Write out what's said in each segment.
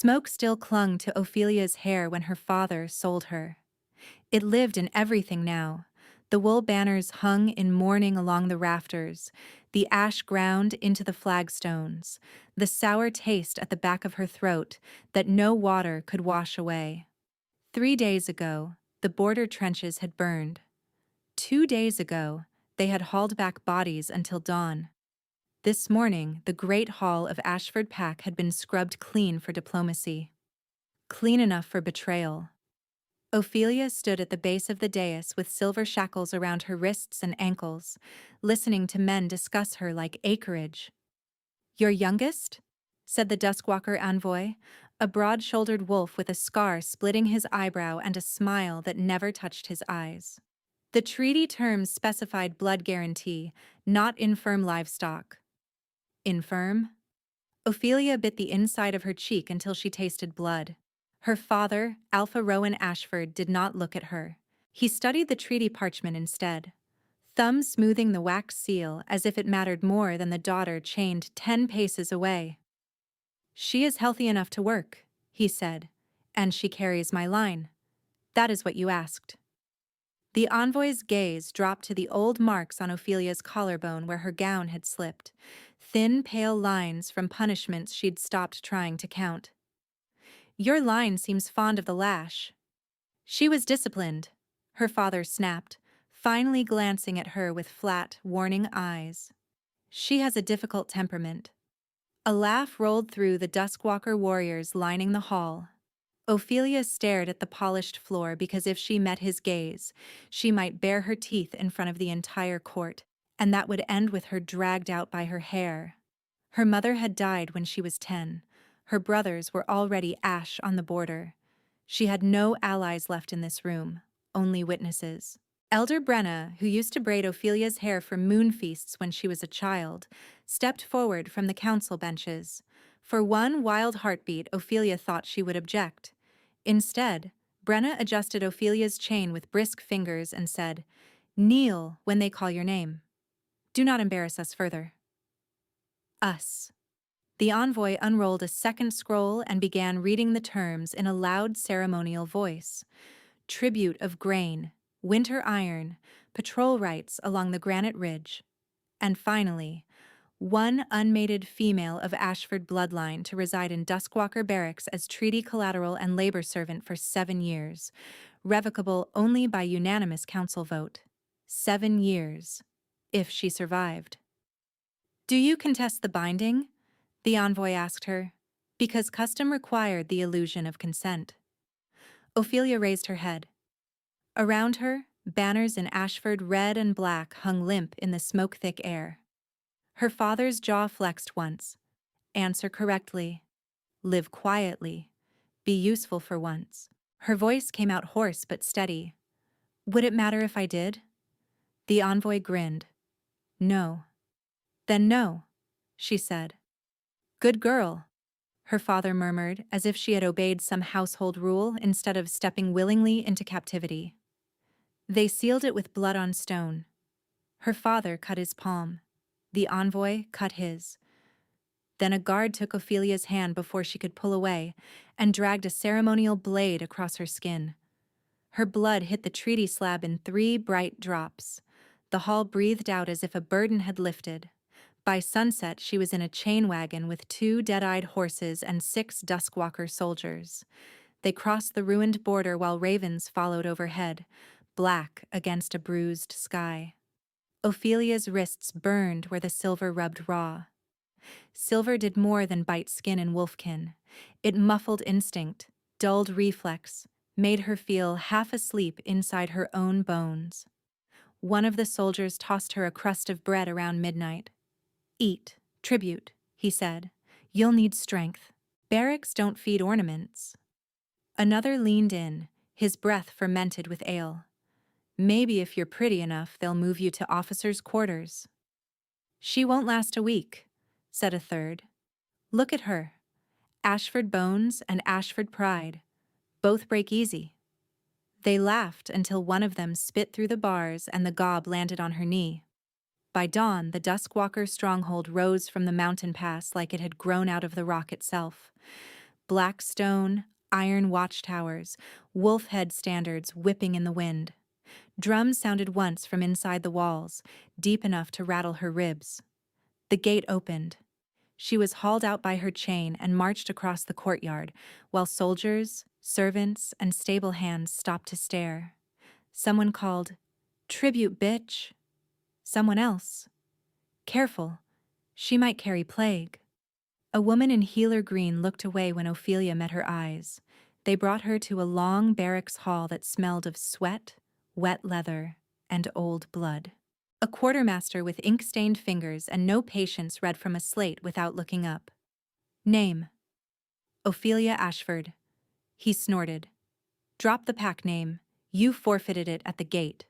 Smoke still clung to Ophelia's hair when her father sold her. It lived in everything now. The wool banners hung in mourning along the rafters, the ash ground into the flagstones, the sour taste at the back of her throat that no water could wash away. 3 days ago, the border trenches had burned. 2 days ago, they had hauled back bodies until dawn. This morning, the great hall of Ashford Pack had been scrubbed clean for diplomacy. Clean enough for betrayal. Ophelia stood at the base of the dais with silver shackles around her wrists and ankles, listening to men discuss her like acreage. "Your youngest?" said the Duskwalker envoy, a broad-shouldered wolf with a scar splitting his eyebrow and a smile that never touched his eyes. The treaty terms specified blood guarantee, not infirm livestock. Infirm? Ophelia bit the inside of her cheek until she tasted blood. Her father, Alpha Rowan Ashford, did not look at her. He studied the treaty parchment instead, thumb smoothing the wax seal as if it mattered more than the daughter chained 10 paces away. "She is healthy enough to work," he said, "and she carries my line. That is what you asked." The envoy's gaze dropped to the old marks on Ophelia's collarbone where her gown had slipped, thin, pale lines from punishments she'd stopped trying to count. "Your line seems fond of the lash." "She was disciplined," her father snapped, finally glancing at her with flat, warning eyes. "She has a difficult temperament." A laugh rolled through the Duskwalker warriors lining the hall. Ophelia stared at the polished floor because if she met his gaze, she might bare her teeth in front of the entire court, and that would end with her dragged out by her hair. Her mother had died when she was 10. Her brothers were already ash on the border. She had no allies left in this room, only witnesses. Elder Brenna, who used to braid Ophelia's hair for moon feasts when she was a child, stepped forward from the council benches. For one wild heartbeat, Ophelia thought she would object. Instead, Brenna adjusted Ophelia's chain with brisk fingers and said, "Kneel when they call your name. Do not embarrass us further." Us. The envoy unrolled a second scroll and began reading the terms in a loud ceremonial voice. Tribute of grain, winter iron, patrol rights along the granite ridge. And finally, one unmated female of Ashford bloodline to reside in Duskwalker Barracks as treaty collateral and labor servant for 7 years, revocable only by unanimous council vote. 7 years, if she survived. "Do you contest the binding?" the envoy asked her, because custom required the illusion of consent. Ophelia raised her head. Around her, banners in Ashford red and black hung limp in the smoke-thick air. Her father's jaw flexed once. Answer correctly. Live quietly. Be useful for once. Her voice came out hoarse but steady. "Would it matter if I did?" The envoy grinned. "No." "Then no," she said. "Good girl," her father murmured, as if she had obeyed some household rule instead of stepping willingly into captivity. They sealed it with blood on stone. Her father cut his palm. The envoy cut his. Then a guard took Ophelia's hand before she could pull away and dragged a ceremonial blade across her skin. Her blood hit the treaty slab in 3 bright drops. The hall breathed out as if a burden had lifted. By sunset, she was in a chain wagon with 2 dead-eyed horses and 6 Duskwalker soldiers. They crossed the ruined border while ravens followed overhead, black against a bruised sky. Ophelia's wrists burned where the silver rubbed raw. Silver did more than bite skin in wolfkin. It muffled instinct, dulled reflex, made her feel half asleep inside her own bones. One of the soldiers tossed her a crust of bread around midnight. "Eat, tribute," he said. "You'll need strength. Barracks don't feed ornaments." Another leaned in, his breath fermented with ale. "Maybe if you're pretty enough, they'll move you to officers' quarters." "She won't last a week," said a third. "Look at her. Ashford bones and Ashford pride. Both break easy." They laughed until one of them spit through the bars and the gob landed on her knee. By dawn, the Duskwalker stronghold rose from the mountain pass like it had grown out of the rock itself. black stone, iron watchtowers, wolf-head standards whipping in the wind. Drums sounded once from inside the walls, deep enough to rattle her ribs. The gate opened. She was hauled out by her chain and marched across the courtyard, while soldiers, servants, and stable hands stopped to stare. Someone called, "Tribute, bitch!" Someone else, "Careful, she might carry plague." A woman in healer green looked away when Ophelia met her eyes. They brought her to a long barracks hall that smelled of sweat, wet leather, and old blood. A quartermaster with ink-stained fingers and no patience read from a slate without looking up. Name: Ophelia Ashford. He snorted. Drop the pack name. You forfeited it at the gate.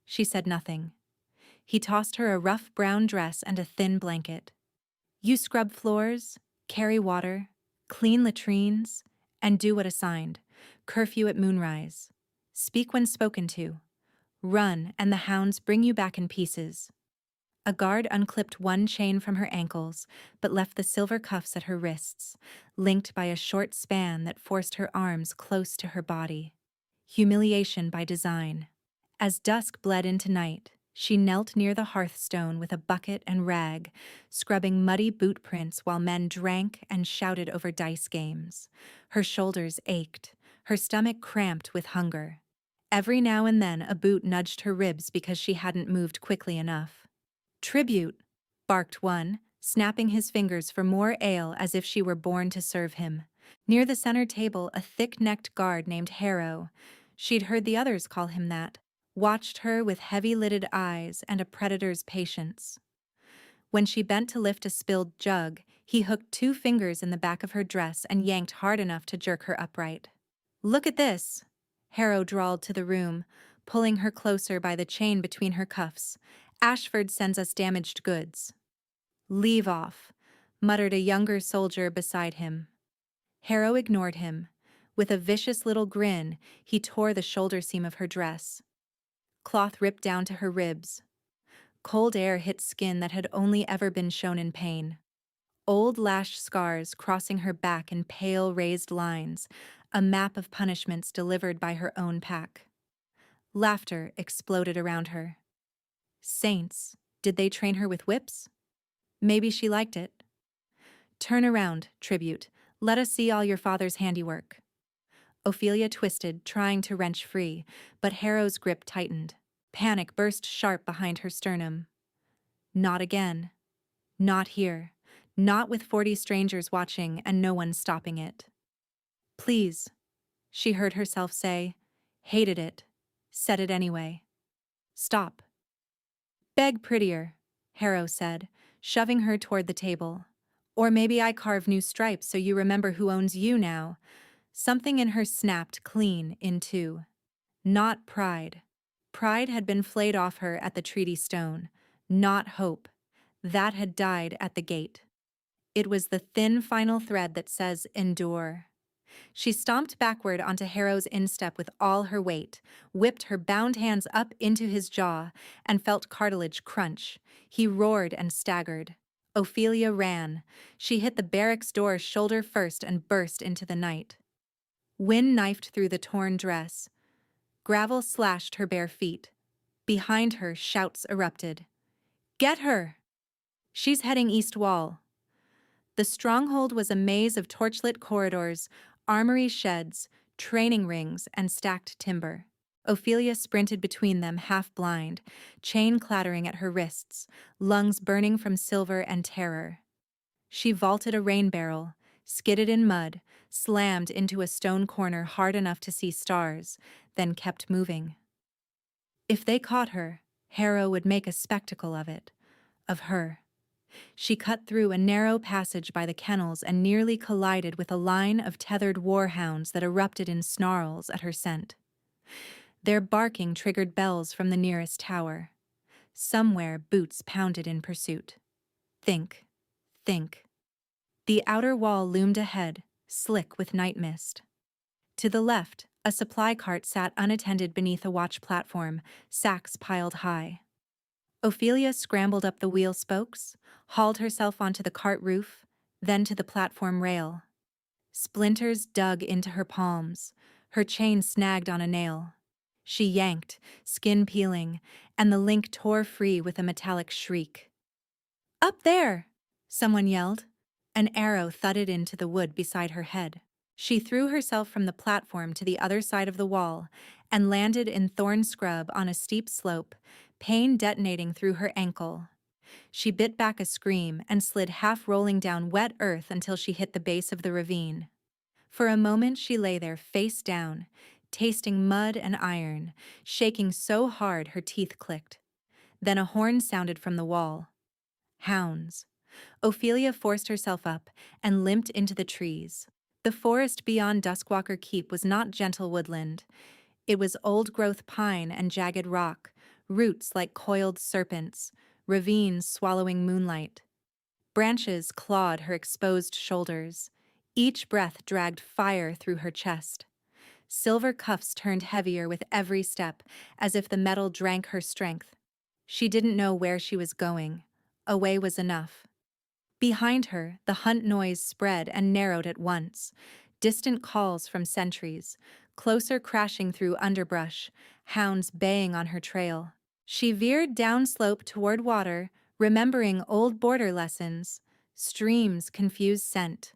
She said nothing. He tossed her a rough brown dress and a thin blanket. You scrub floors, carry water, clean latrines, and do what assigned. Curfew at moonrise. Speak when spoken to. Run, and the hounds bring you back in pieces. A guard unclipped one chain from her ankles, but left the silver cuffs at her wrists, linked by a short span that forced her arms close to her body. Humiliation by design. As dusk bled into night, she knelt near the hearthstone with a bucket and rag, scrubbing muddy boot prints while men drank and shouted over dice games. Her shoulders ached, her stomach cramped with hunger. Every now and then a boot nudged her ribs because she hadn't moved quickly enough. "Tribute," barked one, snapping his fingers for more ale as if she were born to serve him. Near the center table, a thick-necked guard named Harrow, she'd heard the others call him that, watched her with heavy-lidded eyes and a predator's patience. When she bent to lift a spilled jug, he hooked 2 fingers in the back of her dress and yanked hard enough to jerk her upright. "Look at this," Harrow drawled to the room, pulling her closer by the chain between her cuffs. "Ashford sends us damaged goods." "Leave off," muttered a younger soldier beside him. Harrow ignored him. With a vicious little grin, he tore the shoulder seam of her dress. Cloth ripped down to her ribs. Cold air hit skin that had only ever been shown in pain. Old lash scars crossing her back in pale raised lines, a map of punishments delivered by her own pack. Laughter exploded around her. Saints, did they train her with whips? Maybe she liked it. "Turn around, Tribute. Let us see all your father's handiwork." Ophelia twisted, trying to wrench free, but Harrow's grip tightened. Panic burst sharp behind her sternum. Not again. Not here. Not with 40 strangers watching and no one stopping it. "Please," she heard herself say. Hated it. Said it anyway. "Stop." "Beg prettier," Harrow said, shoving her toward the table. "Or maybe I carve new stripes so you remember who owns you now." Something in her snapped clean in two. Not pride. Pride had been flayed off her at the treaty stone. Not hope. That had died at the gate. It was the thin final thread that says endure. She stomped backward onto Harrow's instep with all her weight, whipped her bound hands up into his jaw, and felt cartilage crunch. He roared and staggered. Ophelia ran. She hit the barracks door shoulder first and burst into the night. Wind knifed through the torn dress. Gravel slashed her bare feet. Behind her, shouts erupted. "Get her!" "She's heading east wall." The stronghold was a maze of torchlit corridors, armory sheds, training rings, and stacked timber. Ophelia sprinted between them half-blind, chain clattering at her wrists, lungs burning from silver and terror. She vaulted a rain barrel, skidded in mud, slammed into a stone corner hard enough to see stars, then kept moving. If they caught her, Harrow would make a spectacle of it, of her. She cut through a narrow passage by the kennels and nearly collided with a line of tethered warhounds that erupted in snarls at her scent. Their barking triggered bells from the nearest tower. Somewhere boots pounded in pursuit. Think. Think. The outer wall loomed ahead, slick with night mist. To the left, a supply cart sat unattended beneath a watch platform, sacks piled high. Ophelia scrambled up the wheel spokes, hauled herself onto the cart roof, then to the platform rail. Splinters dug into her palms, her chain snagged on a nail. She yanked, skin peeling, and the link tore free with a metallic shriek. "Up there!" someone yelled. An arrow thudded into the wood beside her head. She threw herself from the platform to the other side of the wall and landed in thorn scrub on a steep slope, pain detonating through her ankle. She bit back a scream and slid half-rolling down wet earth until she hit the base of the ravine. For a moment she lay there face down, tasting mud and iron, shaking so hard her teeth clicked. Then a horn sounded from the wall. Hounds. Ophelia forced herself up and limped into the trees. The forest beyond Duskwalker Keep was not gentle woodland. It was old-growth pine and jagged rock, roots like coiled serpents, ravines swallowing moonlight. Branches clawed her exposed shoulders. Each breath dragged fire through her chest. Silver cuffs turned heavier with every step, as if the metal drank her strength. She didn't know where she was going. Away was enough. Behind her, the hunt noise spread and narrowed at once. Distant calls from sentries, closer crashing through underbrush, hounds baying on her trail. She veered downslope toward water, remembering old border lessons. Streams confused scent.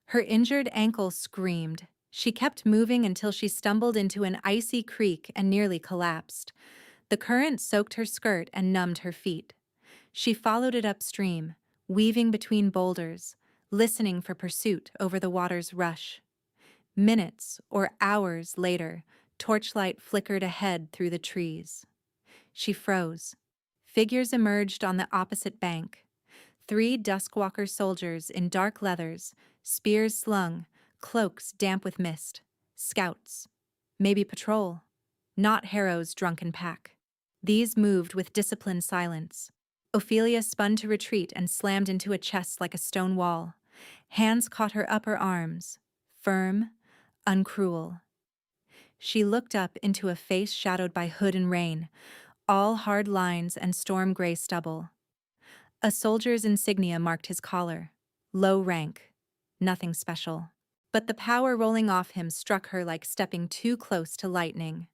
Her injured ankle screamed. She kept moving until she stumbled into an icy creek and nearly collapsed. The current soaked her skirt and numbed her feet. She followed it upstream, weaving between boulders, listening for pursuit over the water's rush. Minutes or hours later, torchlight flickered ahead through the trees. She froze. Figures emerged on the opposite bank. 3 Duskwalker soldiers in dark leathers, spears slung, cloaks damp with mist. Scouts. Maybe patrol. Not Harrow's drunken pack. These moved with disciplined silence. Ophelia spun to retreat and slammed into a chest like a stone wall. Hands caught her upper arms, firm, uncruel. She looked up into a face shadowed by hood and rain, all hard lines and storm-gray stubble. A soldier's insignia marked his collar. Low rank, nothing special. But the power rolling off him struck her like stepping too close to lightning.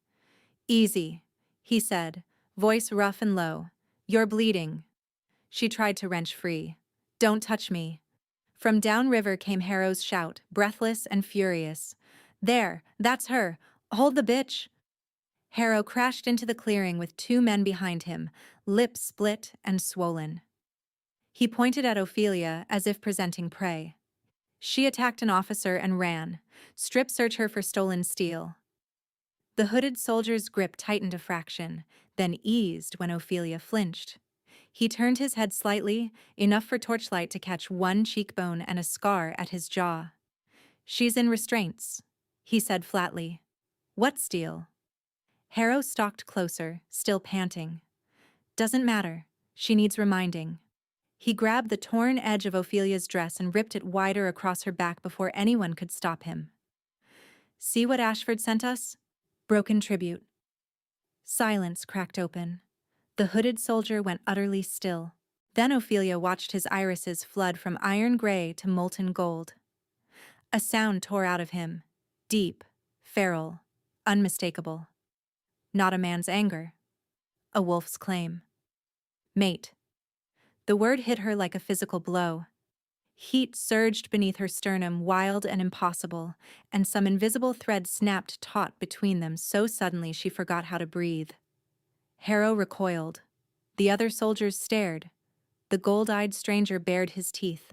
"Easy," he said, voice rough and low. "You're bleeding." She tried to wrench free. "Don't touch me." From downriver came Harrow's shout, breathless and furious. "There, that's her. Hold the bitch." Harrow crashed into the clearing with 2 men behind him, lips split and swollen. He pointed at Ophelia as if presenting prey. She attacked an officer and ran. Strip search her for stolen steel. The hooded soldier's grip tightened a fraction, then eased when Ophelia flinched. He turned his head slightly, enough for torchlight to catch one cheekbone and a scar at his jaw. "She's in restraints," he said flatly. "What steel?" Harrow stalked closer, still panting. "Doesn't matter. She needs reminding." He grabbed the torn edge of Ophelia's dress and ripped it wider across her back before anyone could stop him. "See what Ashford sent us?" Broken tribute. Silence cracked open. The hooded soldier went utterly still. Then Ophelia watched his irises flood from iron gray to molten gold. A sound tore out of him, deep, feral, unmistakable. Not a man's anger. A wolf's claim. "Mate." The word hit her like a physical blow. Heat surged beneath her sternum, wild and impossible, and some invisible thread snapped taut between them so suddenly she forgot how to breathe. Harrow recoiled. The other soldiers stared. The gold-eyed stranger bared his teeth.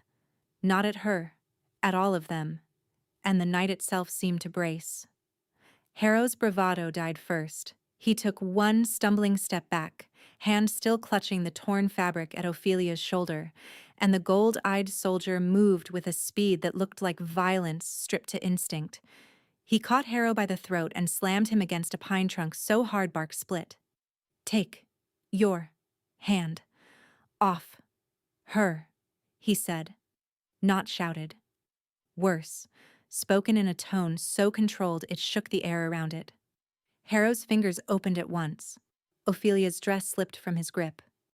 Not at her, at all of them, and the night itself seemed to brace. Harrow's bravado died first. He took one stumbling step back, hand still clutching the torn fabric at Ophelia's shoulder, and the gold-eyed soldier moved with a speed that looked like violence stripped to instinct. He caught Harrow by the throat and slammed him against a pine trunk so hard bark split. "Take your hand off her," he said, not shouted. Worse, spoken in a tone so controlled it shook the air around it. Harrow's fingers opened at once. Ophelia's dress slipped from his grip.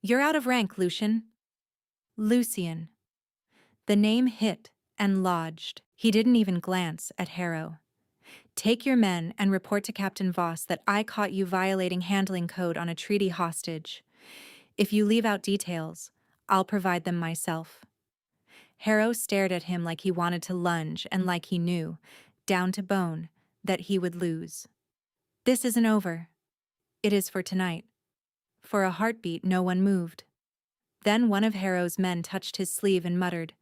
You're out of rank, Lucian. Lucian. The name hit and lodged. He didn't even glance at Harrow. Take your men and report to Captain Voss that I caught you violating handling code on a treaty hostage. If you leave out details, I'll provide them myself. Harrow stared at him like he wanted to lunge and like he knew, down to bone, that he would lose. This isn't over. It is for tonight. For a heartbeat, no one moved. Then one of Harrow's men touched his sleeve and muttered,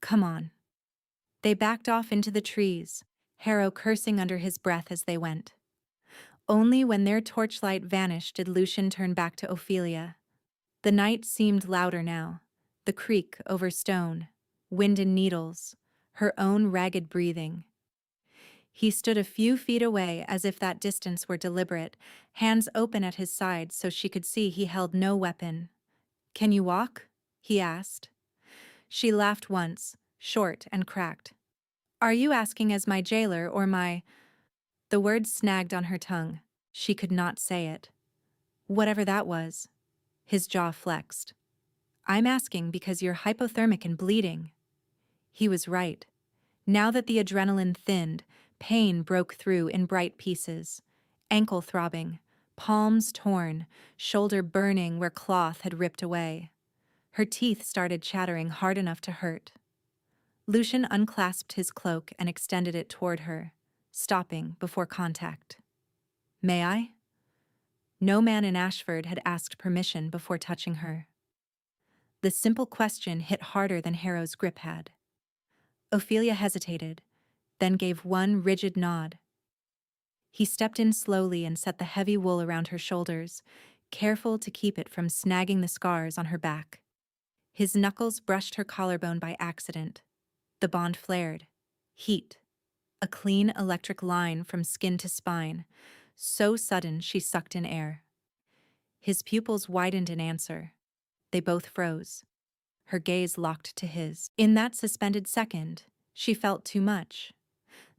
"Come on." They backed off into the trees, Harrow cursing under his breath as they went. Only when their torchlight vanished did Lucian turn back to Ophelia. The night seemed louder now, the creak over stone, wind in needles, her own ragged breathing. He stood a few feet away as if that distance were deliberate, hands open at his sides so she could see he held no weapon. "Can you walk?" he asked. She laughed once, short and cracked. "Are you asking as my jailer or my—" The word snagged on her tongue. She could not say it. Whatever that was. His jaw flexed. "I'm asking because you're hypothermic and bleeding." He was right. Now that the adrenaline thinned, pain broke through in bright pieces. Ankle throbbing, palms torn, shoulder burning where cloth had ripped away. Her teeth started chattering hard enough to hurt. Lucian unclasped his cloak and extended it toward her, stopping before contact. "May I?" No man in Ashford had asked permission before touching her. The simple question hit harder than Harrow's grip had. Ophelia hesitated, then gave one rigid nod. He stepped in slowly and set the heavy wool around her shoulders, careful to keep it from snagging the scars on her back. His knuckles brushed her collarbone by accident. The bond flared. Heat. A clean electric line from skin to spine, so sudden she sucked in air. His pupils widened in answer. They both froze. Her gaze locked to his. In that suspended second, she felt too much.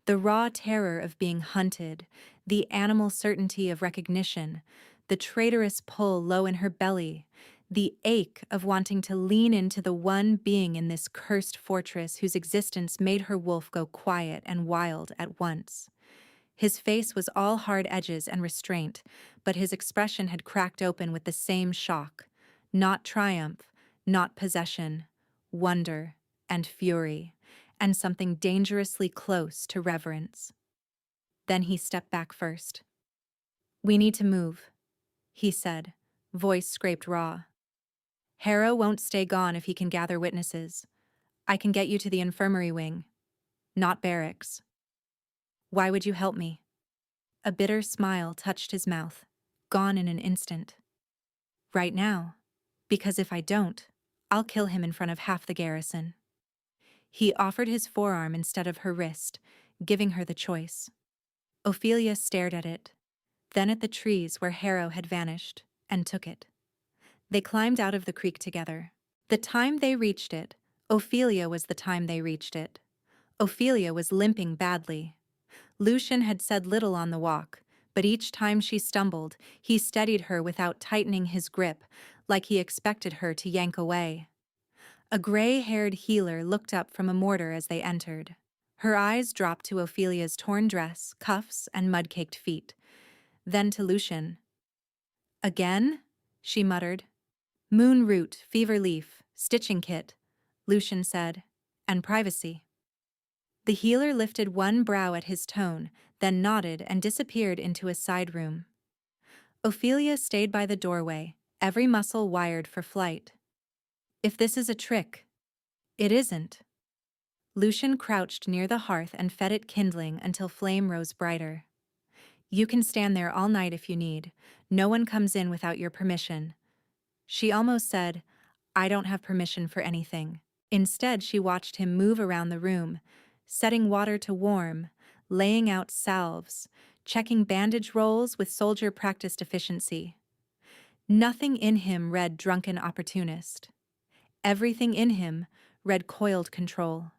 The raw terror of being hunted, the animal certainty of recognition, the traitorous pull low in her belly, the ache of wanting to lean into the one being in this cursed fortress whose existence made her wolf go quiet and wild at once. His face was all hard edges and restraint, but his expression had cracked open with the same shock. Not triumph, not possession, wonder and fury, and something dangerously close to reverence. Then he stepped back first. "We need to move," he said, voice scraped raw. "Harrow won't stay gone if he can gather witnesses. I can get you to the infirmary wing, not barracks." "Why would you help me?" A bitter smile touched his mouth, gone in an instant. "Right now, because if I don't, I'll kill him in front of half the garrison." He offered his forearm instead of her wrist, giving her the choice. Ophelia stared at it, then at the trees where Harrow had vanished, and took it. They climbed out of the creek together. The time they reached it, Ophelia was the time they reached it. Ophelia was limping badly. Lucian had said little on the walk, but each time she stumbled, he steadied her without tightening his grip, like he expected her to yank away. A gray-haired healer looked up from a mortar as they entered. Her eyes dropped to Ophelia's torn dress, cuffs, and mud-caked feet. Then to Lucian. "Again?" she muttered. "Moon root, fever leaf, stitching kit," Lucian said, "and privacy." The healer lifted one brow at his tone, then nodded and disappeared into a side room. Ophelia stayed by the doorway, every muscle wired for flight. "If this is a trick—" "It isn't." Lucian crouched near the hearth and fed it kindling until flame rose brighter. "You can stand there all night if you need. No one comes in without your permission." She almost said, "I don't have permission for anything." Instead, she watched him move around the room, setting water to warm, laying out salves, checking bandage rolls with soldier-practiced efficiency. Nothing in him read drunken opportunist. Everything in him read coiled control.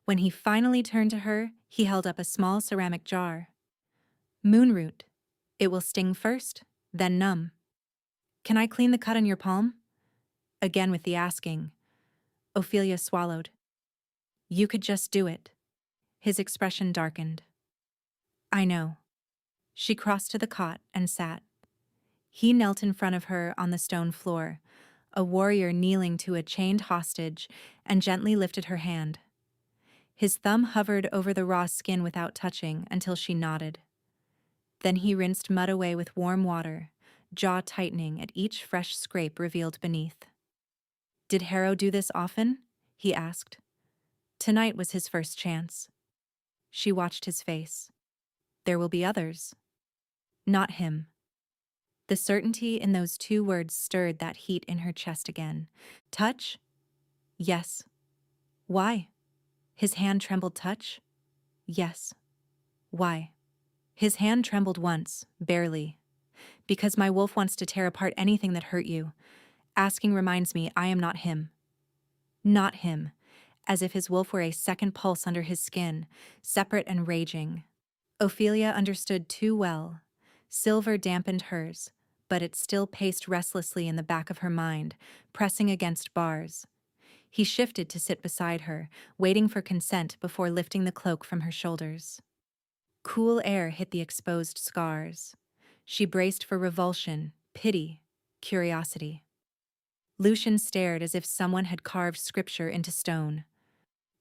When he finally turned to her, he held up a small ceramic jar. "Moonroot. It will sting first, then numb." Can I clean the cut on your palm? Again with the asking. Ophelia swallowed. You could just do it. His expression darkened. I know. She crossed to the cot and sat. He knelt in front of her on the stone floor, a warrior kneeling to a chained hostage, and gently lifted her hand. His thumb hovered over the raw skin without touching until she nodded. Then he rinsed mud away with warm water, jaw tightening at each fresh scrape revealed beneath. Did Harrow do this often? He asked. Tonight was his first chance. She watched his face. There will be others. Not him. The certainty in those two words stirred that heat in her chest again. Touch? Yes. Why? His hand trembled. Touch? Yes. Why? His hand trembled once, barely. Because my wolf wants to tear apart anything that hurt you. Asking reminds me I am not him. Not him. As if his wolf were a second pulse under his skin, separate and raging. Ophelia understood too well. Silver dampened hers, but it still paced restlessly in the back of her mind, pressing against bars. He shifted to sit beside her, waiting for consent before lifting the cloak from her shoulders. Cool air hit the exposed scars. She braced for revulsion, pity, curiosity. Lucian stared as if someone had carved scripture into stone.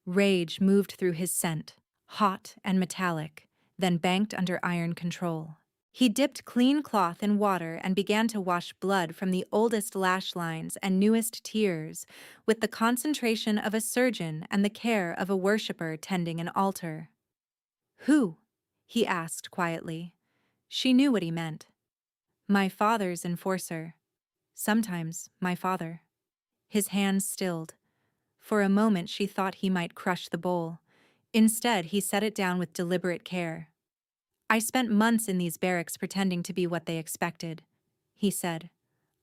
Rage moved through his scent, hot and metallic, then banked under iron control. He dipped clean cloth in water and began to wash blood from the oldest lash lines and newest tears, with the concentration of a surgeon and the care of a worshipper tending an altar. Who? He asked quietly. She knew what he meant. My father's enforcer. Sometimes my father. His hands stilled. For a moment she thought he might crush the bowl. Instead, he set it down with deliberate care. I spent months in these barracks pretending to be what they expected, he said.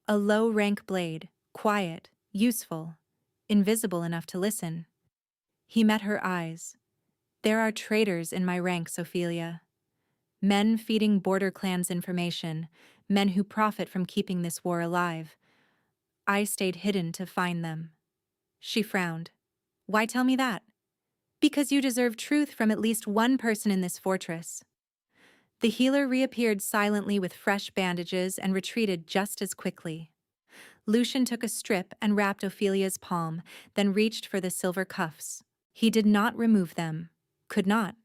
A low-rank blade, quiet, useful, invisible enough to listen. He met her eyes. There are traitors in my ranks, Ophelia. Men feeding border clans information, men who profit from keeping this war alive. I stayed hidden to find them. She frowned. Why tell me that? Because you deserve truth from at least one person in this fortress. The healer reappeared silently with fresh bandages and retreated just as quickly. Lucian took a strip and wrapped Ophelia's palm, then reached for the silver cuffs. He did not remove them. Could not.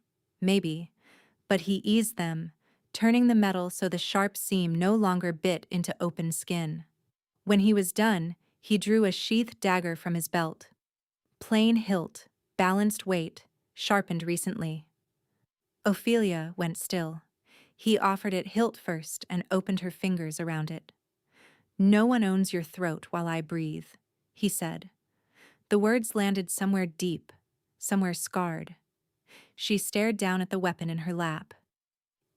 Maybe. But he eased them, turning the metal so the sharp seam no longer bit into open skin. When he was done, he drew a sheathed dagger from his belt. Plain hilt, balanced weight, sharpened recently. Ophelia went still. He offered it hilt first and opened her fingers around it. No one owns your throat while I breathe, he said. The words landed somewhere deep, somewhere scarred. She stared down at the weapon in her lap.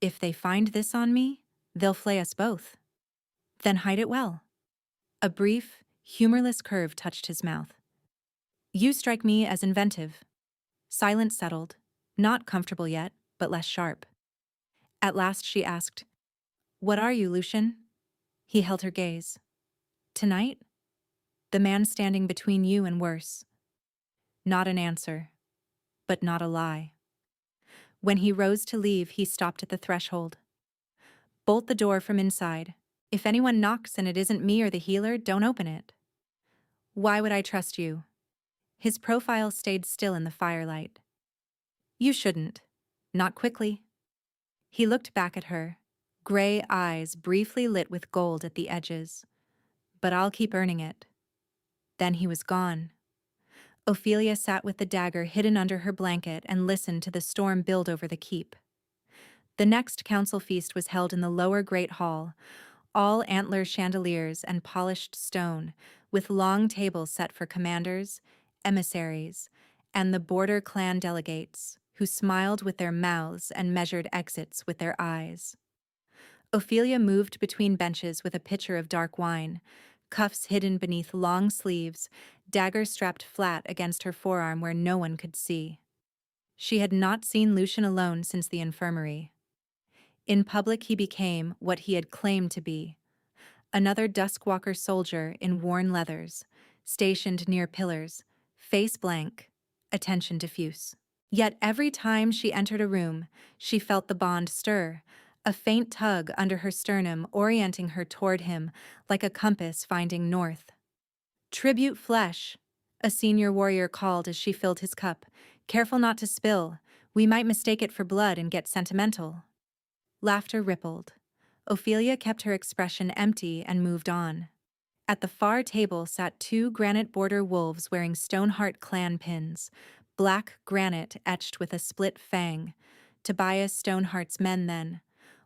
If they find this on me, they'll flay us both. Then hide it well. A brief, humorless curve touched his mouth. You strike me as inventive. Silence settled, not comfortable yet, but less sharp. At last she asked, What are you, Lucian? He held her gaze. Tonight? The man standing between you and worse. Not an answer, but not a lie. When he rose to leave, he stopped at the threshold. Bolt the door from inside. If anyone knocks and it isn't me or the healer, don't open it. Why would I trust you? His profile stayed still in the firelight. You shouldn't. Not quickly. He looked back at her, gray eyes briefly lit with gold at the edges. But I'll keep earning it. Then he was gone. Ophelia sat with the dagger hidden under her blanket and listened to the storm build over the keep. The next council feast was held in the lower great hall, all antler chandeliers and polished stone, with long tables set for commanders, emissaries, and the border clan delegates, who smiled with their mouths and measured exits with their eyes. Ophelia moved between benches with a pitcher of dark wine, cuffs hidden beneath long sleeves, dagger strapped flat against her forearm where no one could see. She had not seen Lucian alone since the infirmary. In public he became what he had claimed to be, another Duskwalker soldier in worn leathers, stationed near pillars, face blank, attention diffuse. Yet every time she entered a room, she felt the bond stir, a faint tug under her sternum orienting her toward him like a compass finding north. "Tribute flesh," a senior warrior called as she filled his cup. "Careful not to spill. We might mistake it for blood and get sentimental." Laughter rippled. Ophelia kept her expression empty and moved on. At the far table sat two granite border wolves wearing Stoneheart clan pins, black granite etched with a split fang. Tobias Stoneheart's men then.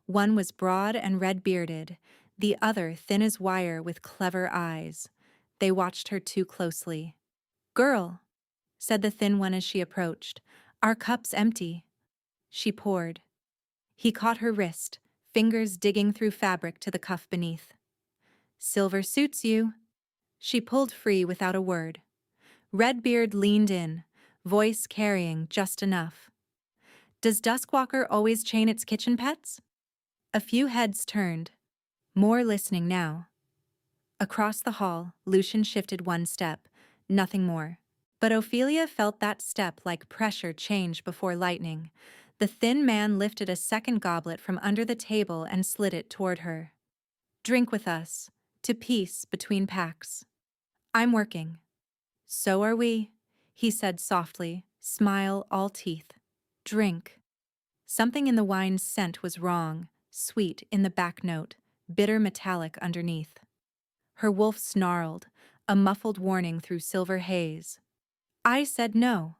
One was broad and red-bearded, the other thin as wire with clever eyes. They watched her too closely. "Girl," said the thin one as she approached, "our cup's empty." She poured. He caught her wrist, fingers digging through fabric to the cuff beneath. "Silver suits you." She pulled free without a word. Redbeard leaned in, voice carrying just enough. "Does Duskwalker always chain its kitchen pets?" A few heads turned, more listening now. Across the hall, Lucian shifted one step, nothing more. But Ophelia felt that step like pressure change before lightning. The thin man lifted a second goblet from under the table and slid it toward her. "Drink with us, to peace between packs." "I'm working." "So are we," he said softly, smile all teeth. "Drink." Something in the wine's scent was wrong, sweet in the back note, bitter metallic underneath. Her wolf snarled, a muffled warning through silver haze. "I said no."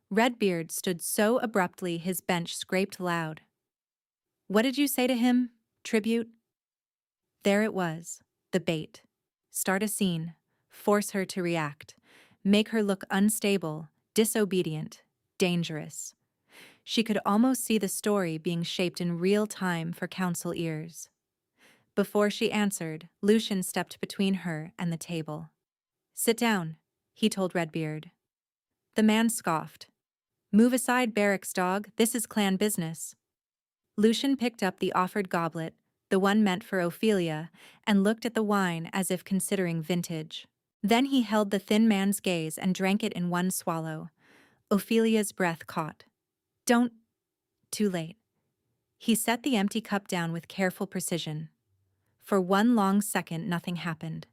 Redbeard stood so abruptly his bench scraped loud. "What did you say to him, Tribute?" There it was, the bait. Start a scene, force her to react, make her look unstable, disobedient, dangerous. She could almost see the story being shaped in real time for council ears. Before she answered, Lucian stepped between her and the table. "Sit down," he told Redbeard. The man scoffed. "Move aside, barracks dog, this is clan business." Lucian picked up the offered goblet, the one meant for Ophelia, and looked at the wine as if considering vintage. Then he held the thin man's gaze and drank it in one swallow. Ophelia's breath caught. "Don't..." Too late. He set the empty cup down with careful precision. For one long second, nothing happened.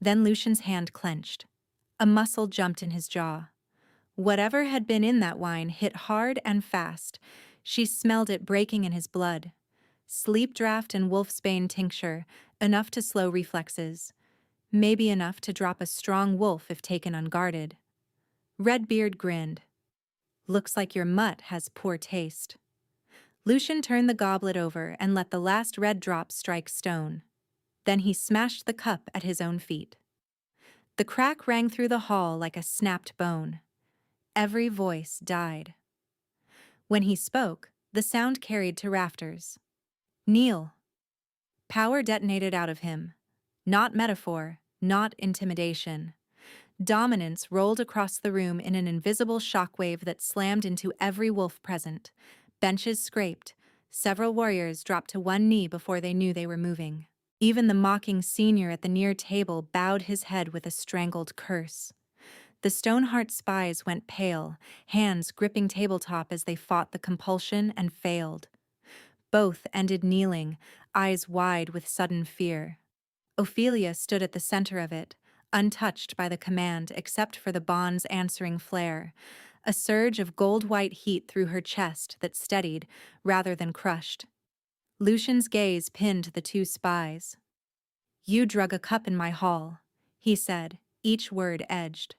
Then Lucian's hand clenched. A muscle jumped in his jaw. Whatever had been in that wine hit hard and fast. She smelled it breaking in his blood. Sleep draft and wolfsbane tincture, enough to slow reflexes. Maybe enough to drop a strong wolf if taken unguarded. Redbeard grinned. "Looks like your mutt has poor taste." Lucian turned the goblet over and let the last red drop strike stone. Then he smashed the cup at his own feet. The crack rang through the hall like a snapped bone. Every voice died. When he spoke, the sound carried to rafters. "Kneel." Power detonated out of him. Not metaphor, not intimidation. Dominance rolled across the room in an invisible shockwave that slammed into every wolf present. Benches scraped. Several warriors dropped to one knee before they knew they were moving. Even the mocking senior at the near table bowed his head with a strangled curse. The Stoneheart spies went pale, hands gripping tabletop as they fought the compulsion and failed. Both ended kneeling, eyes wide with sudden fear. Ophelia stood at the center of it, untouched by the command except for the bond's answering flare, a surge of gold-white heat through her chest that steadied rather than crushed. Lucian's gaze pinned the two spies. "You drug a cup in my hall," he said, each word edged.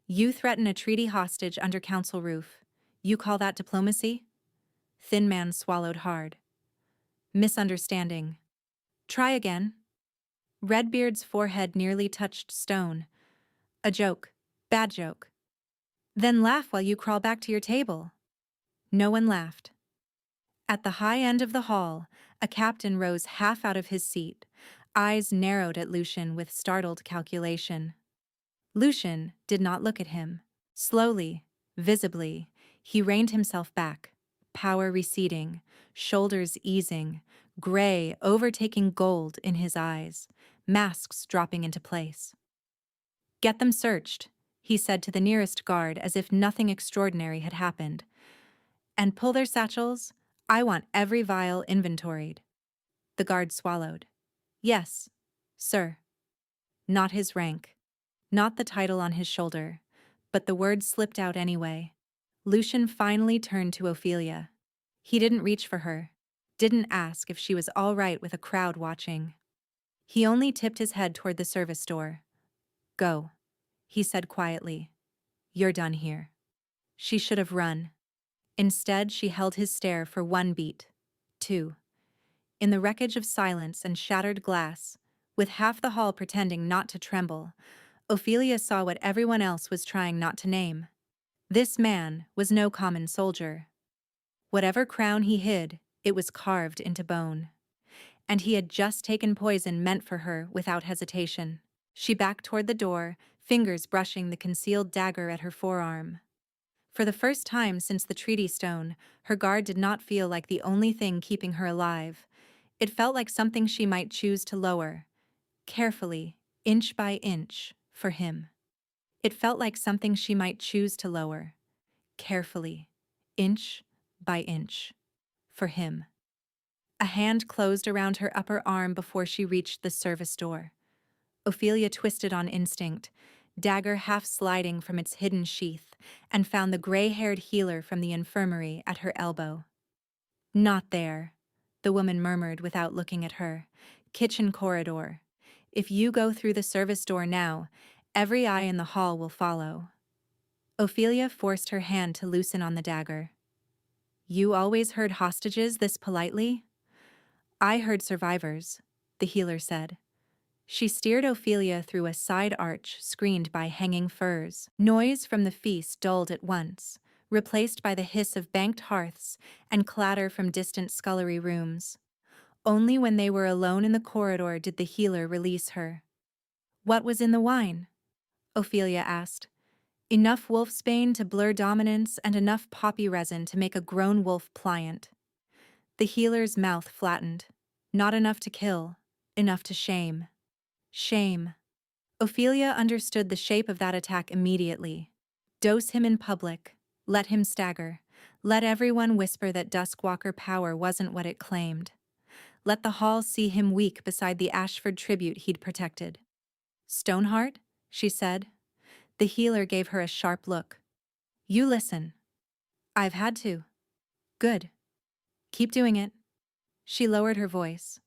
"You threaten a treaty hostage under council roof. You call that diplomacy?" Thin man swallowed hard. "Misunderstanding." "Try again." Redbeard's forehead nearly touched stone. "A joke. Bad joke." "Then laugh while you crawl back to your table." No one laughed. At the high end of the hall, a captain rose half out of his seat, eyes narrowed at Lucian with startled calculation. Lucian did not look at him. Slowly, visibly, he reined himself back. power receding, shoulders easing, gray overtaking gold in his eyes, masks dropping into place. "Get them searched," he said to the nearest guard as if nothing extraordinary had happened. "And pull their satchels. I want every vial inventoried." The guard swallowed. "Yes, sir." Not his rank, not the title on his shoulder, but the words slipped out anyway. Lucian finally turned to Ophelia. He didn't reach for her, didn't ask if she was all right with a crowd watching. He only tipped his head toward the service door. "Go," he said quietly. "You're done here." She should have run. Instead, she held his stare for 1 beat, 2. In the wreckage of silence and shattered glass, with half the hall pretending not to tremble, Ophelia saw what everyone else was trying not to name. This man was no common soldier. Whatever crown he hid, it was carved into bone. And he had just taken poison meant for her without hesitation. She backed toward the door, fingers brushing the concealed dagger at her forearm. For the first time since the treaty stone, her guard did not feel like the only thing keeping her alive. It felt like something she might choose to lower, carefully, inch by inch, for him. It felt like something she might choose to lower, carefully, inch by inch, for him. A hand closed around her upper arm before she reached the service door. Ophelia twisted on instinct, dagger half sliding from its hidden sheath, and found the gray-haired healer from the infirmary at her elbow. "Not there," the woman murmured without looking at her. "Kitchen corridor. If you go through the service door now, every eye in the hall will follow." Ophelia forced her hand to loosen on the dagger. "You always heard hostages this politely?" "I heard survivors," the healer said. She steered Ophelia through a side arch screened by hanging furs. Noise from the feast dulled at once, replaced by the hiss of banked hearths and clatter from distant scullery rooms. Only when they were alone in the corridor did the healer release her. "What was in the wine?" Ophelia asked. "Enough wolfsbane to blur dominance and enough poppy resin to make a grown wolf pliant." The healer's mouth flattened. "Not enough to kill, enough to shame." Shame. Ophelia understood the shape of that attack immediately. Dose him in public. Let him stagger. Let everyone whisper that Duskwalker power wasn't what it claimed. Let the hall see him weak beside the Ashford tribute he'd protected. "Stoneheart?" she said. The healer gave her a sharp look. "You listen." "I've had to." "Good. Keep doing it." She lowered her voice.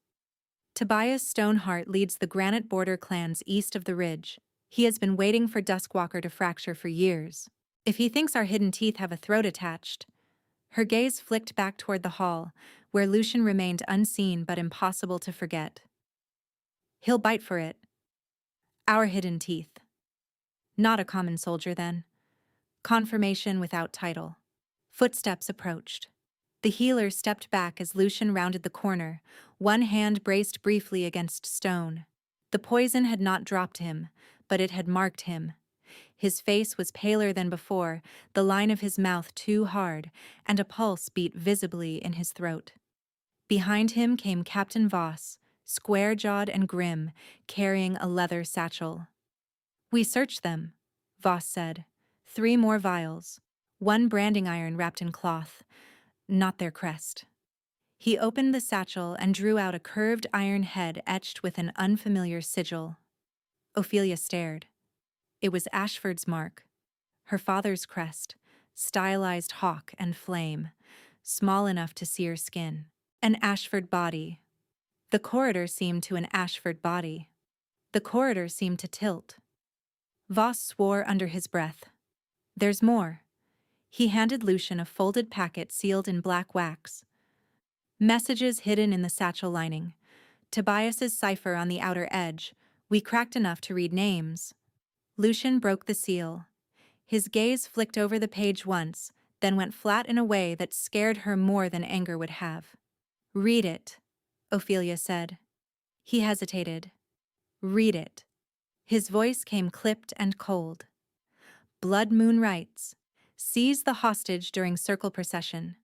"Tobias Stoneheart leads the Granite Border clans east of the ridge. He has been waiting for Duskwalker to fracture for years. If he thinks our hidden teeth have a throat attached—" Her gaze flicked back toward the hall, where Lucian remained unseen but impossible to forget. "He'll bite for it. Our hidden teeth." Not a common soldier, then. Confirmation without title. Footsteps approached. The healer stepped back as Lucian rounded the corner, one hand braced briefly against stone. The poison had not dropped him, but it had marked him. His face was paler than before, the line of his mouth too hard, and a pulse beat visibly in his throat. Behind him came Captain Voss, square-jawed and grim, carrying a leather satchel. "We searched them," Voss said. 3 more vials. 1 branding iron wrapped in cloth. Not their crest. He opened the satchel and drew out a curved iron head etched with an unfamiliar sigil. Ophelia stared. It was Ashford's mark. Her father's crest, stylized hawk and flame, small enough to sear skin. An Ashford body. The corridor seemed to an Ashford body. The corridor seemed to tilt. Voss swore under his breath. "There's more." He handed Lucian a folded packet sealed in black wax. Messages hidden in the satchel lining. Tobias's cipher on the outer edge. We cracked enough to read names. Lucian broke the seal. His gaze flicked over the page once, then went flat in a way that scared her more than anger would have. "Read it," Ophelia said. He hesitated. "Read it." His voice came clipped and cold. "Blood Moon writes, seize the hostage during circle procession.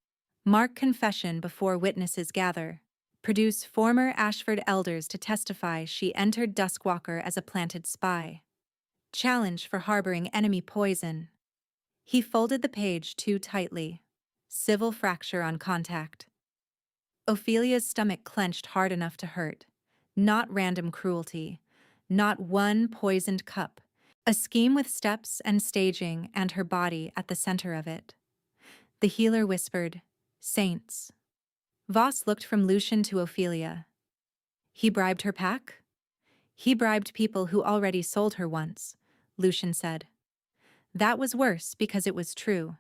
Mark confession before witnesses gather. Produce former Ashford elders to testify she entered Duskwalker as a planted spy. Challenge for harboring enemy poison. He folded the page too tightly. Civil fracture on contact. Ophelia's stomach clenched hard enough to hurt. Not random cruelty. Not one poisoned cup. A scheme with steps and staging and her body at the center of it. The healer whispered, "Saints." Voss looked from Lucian to Ophelia. He bribed her pack? He bribed people who already sold her once, Lucian said. That was worse because it was true.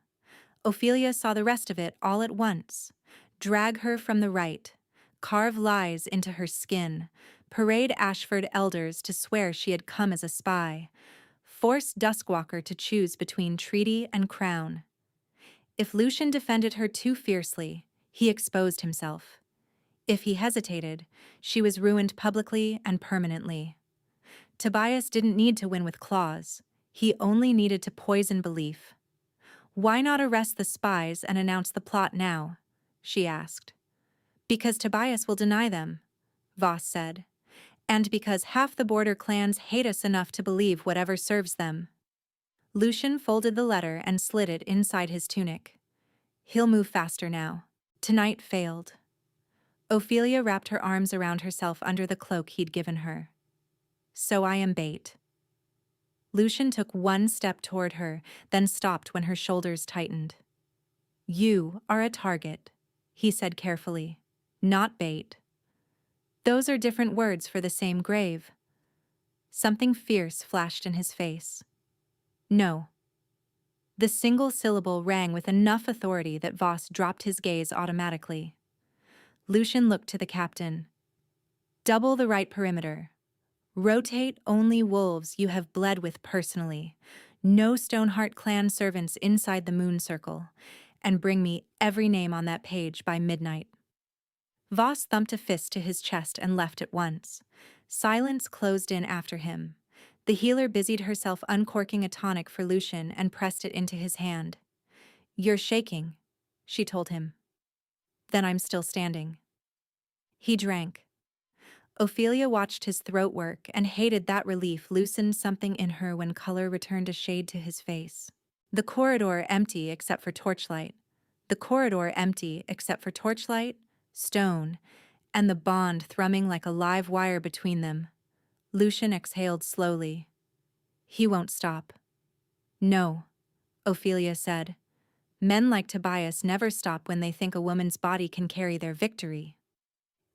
Ophelia saw the rest of it all at once. Drag her from the right, carve lies into her skin, parade Ashford elders to swear she had come as a spy, force Duskwalker to choose between treaty and crown. If Lucian defended her too fiercely, he exposed himself. If he hesitated, she was ruined publicly and permanently. Tobias didn't need to win with claws. He only needed to poison belief. Why not arrest the spies and announce the plot now? She asked. Because Tobias will deny them, Voss said. And because half the border clans hate us enough to believe whatever serves them. Lucian folded the letter and slid it inside his tunic. He'll move faster now. Tonight failed. Ophelia wrapped her arms around herself under the cloak he'd given her. So I am bait. Lucian took one step toward her, then stopped when her shoulders tightened. You are a target, he said carefully, not bait. Those are different words for the same grave. Something fierce flashed in his face. No. The single syllable rang with enough authority that Voss dropped his gaze automatically. Lucian looked to the captain. Double the right perimeter. Rotate only wolves you have bled with personally. No Stoneheart clan servants inside the moon circle. And bring me every name on that page by midnight. Voss thumped a fist to his chest and left at once. Silence closed in after him. The healer busied herself uncorking a tonic for Lucian and pressed it into his hand. You're shaking, she told him. Then I'm still standing. He drank. Ophelia watched his throat work and hated that relief loosened something in her when color returned a shade to his face. The corridor empty except for torchlight. The corridor empty except for torchlight, stone, and the bond thrumming like a live wire between them. Lucian exhaled slowly. He won't stop. No, Ophelia said. Men like Tobias never stop when they think a woman's body can carry their victory.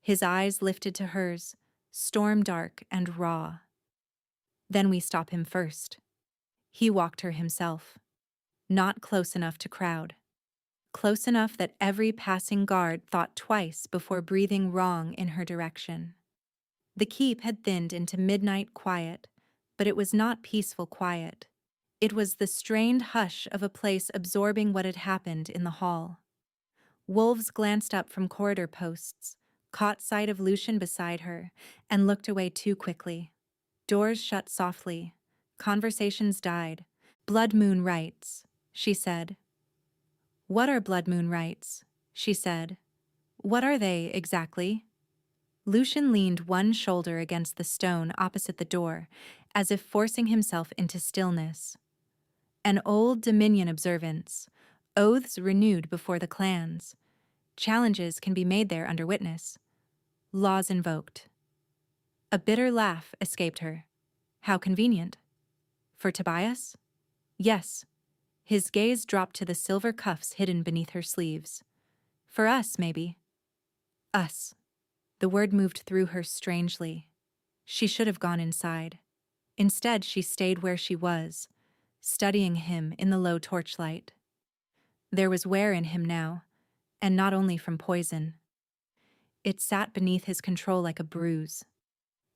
His eyes lifted to hers, storm-dark and raw. Then we stop him first. He walked her himself. Not close enough to crowd. Close enough that every passing guard thought twice before breathing wrong in her direction. The keep had thinned into midnight quiet, but it was not peaceful quiet. It was the strained hush of a place absorbing what had happened in the hall. Wolves glanced up from corridor posts, caught sight of Lucian beside her, and looked away too quickly. Doors shut softly. Conversations died. Blood moon rites, she said. What are blood moon rites? She said. What are they, exactly? Lucian leaned one shoulder against the stone opposite the door, as if forcing himself into stillness. An old Dominion observance, oaths renewed before the clans. Challenges can be made there under witness. Laws invoked. A bitter laugh escaped her. How convenient. For Tobias? Yes. His gaze dropped to the silver cuffs hidden beneath her sleeves. For us, maybe. Us. The word moved through her strangely. She should have gone inside. Instead, she stayed where she was, studying him in the low torchlight. There was wear in him now, and not only from poison. It sat beneath his control like a bruise.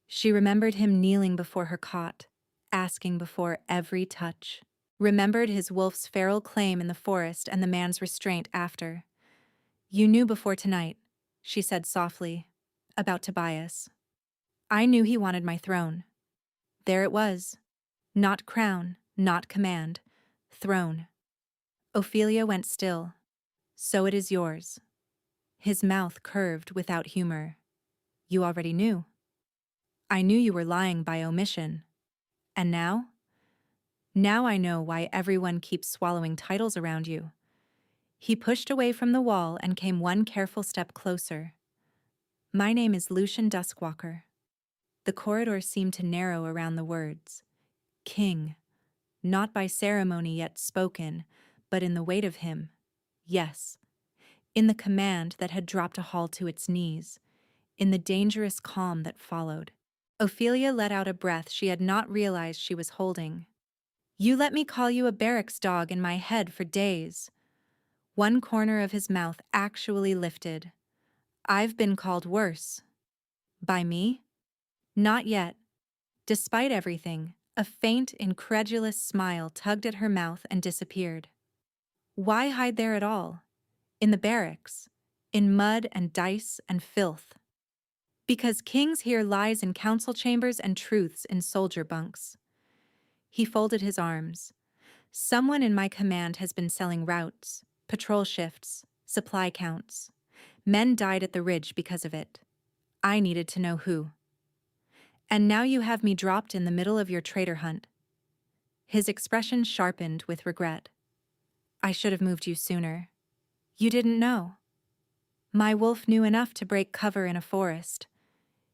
She remembered him kneeling before her cot, asking before every touch. Remembered his wolf's feral claim in the forest and the man's restraint after. You knew before tonight, she said softly, about Tobias. I knew he wanted my throne. There it was. Not crown, not command. Throne. Ophelia went still. So it is yours. His mouth curved without humor. You already knew. I knew you were lying by omission. And now? Now I know why everyone keeps swallowing titles around you. He pushed away from the wall and came one careful step closer. My name is Lucian Duskwalker. The corridor seemed to narrow around the words. King. Not by ceremony yet spoken, but in the weight of him. Yes. In the command that had dropped a hall to its knees. In the dangerous calm that followed. Ophelia let out a breath she had not realized she was holding. You let me call you a barracks dog in my head for days. One corner of his mouth actually lifted. I've been called worse. By me? Not yet. Despite everything, a faint, incredulous smile tugged at her mouth and disappeared. Why hide there at all? In the barracks, in mud and dice and filth. Because kings hear lies in council chambers and truths in soldier bunks. He folded his arms. Someone in my command has been selling routes, patrol shifts, supply counts. Men died at the ridge because of it. I needed to know who. And now you have me dropped in the middle of your traitor hunt. His expression sharpened with regret. I should have moved you sooner. You didn't know. My wolf knew enough to break cover in a forest.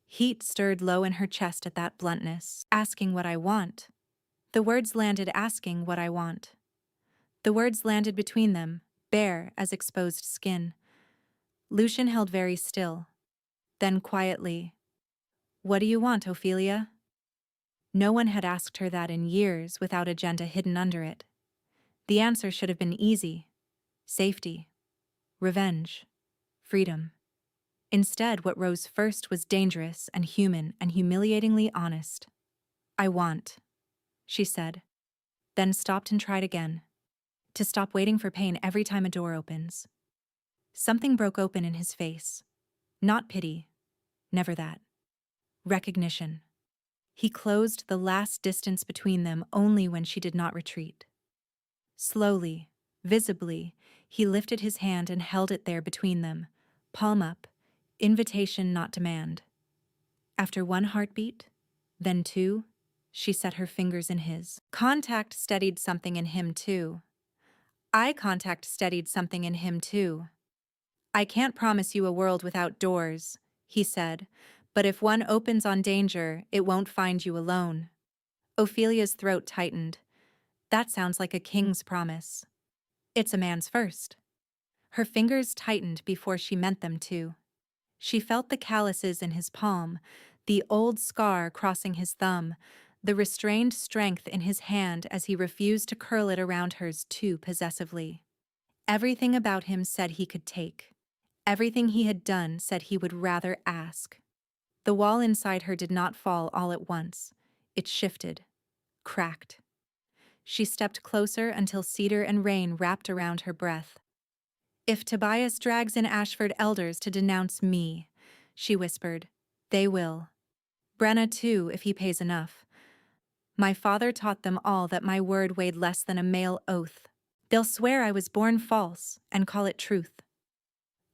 Heat stirred low in her chest at that bluntness, asking what I want. The words landed asking what I want. The words landed between them, bare as exposed skin. Lucian held very still. Then quietly, What do you want, Ophelia? No one had asked her that in years without agenda hidden under it. The answer should have been easy. Safety. Revenge. Freedom. Instead, what rose first was dangerous and human and humiliatingly honest. I want, she said, then stopped and tried again. To stop waiting for pain every time a door opens. Something broke open in his face. Not pity. Never that. Recognition. He closed the last distance between them only when she did not retreat. Slowly, visibly, he lifted his hand and held it there between them, palm up, invitation not demand. After one heartbeat, then two, she set her fingers in his. Contact steadied something in him too. Eye contact steadied something in him too. I can't promise you a world without doors, he said, but if one opens on danger, it won't find you alone. Ophelia's throat tightened. That sounds like a king's promise. It's a man's first. Her fingers tightened before she meant them to. She felt the calluses in his palm, the old scar crossing his thumb, the restrained strength in his hand as he refused to curl it around hers too possessively. Everything about him said he could take. Everything he had done said he would rather ask. The wall inside her did not fall all at once. It shifted, cracked. She stepped closer until cedar and rain wrapped around her breath. If Tobias drags in Ashford elders to denounce me, she whispered, they will. Brenna too, if he pays enough. My father taught them all that my word weighed less than a male oath. They'll swear I was born false and call it truth.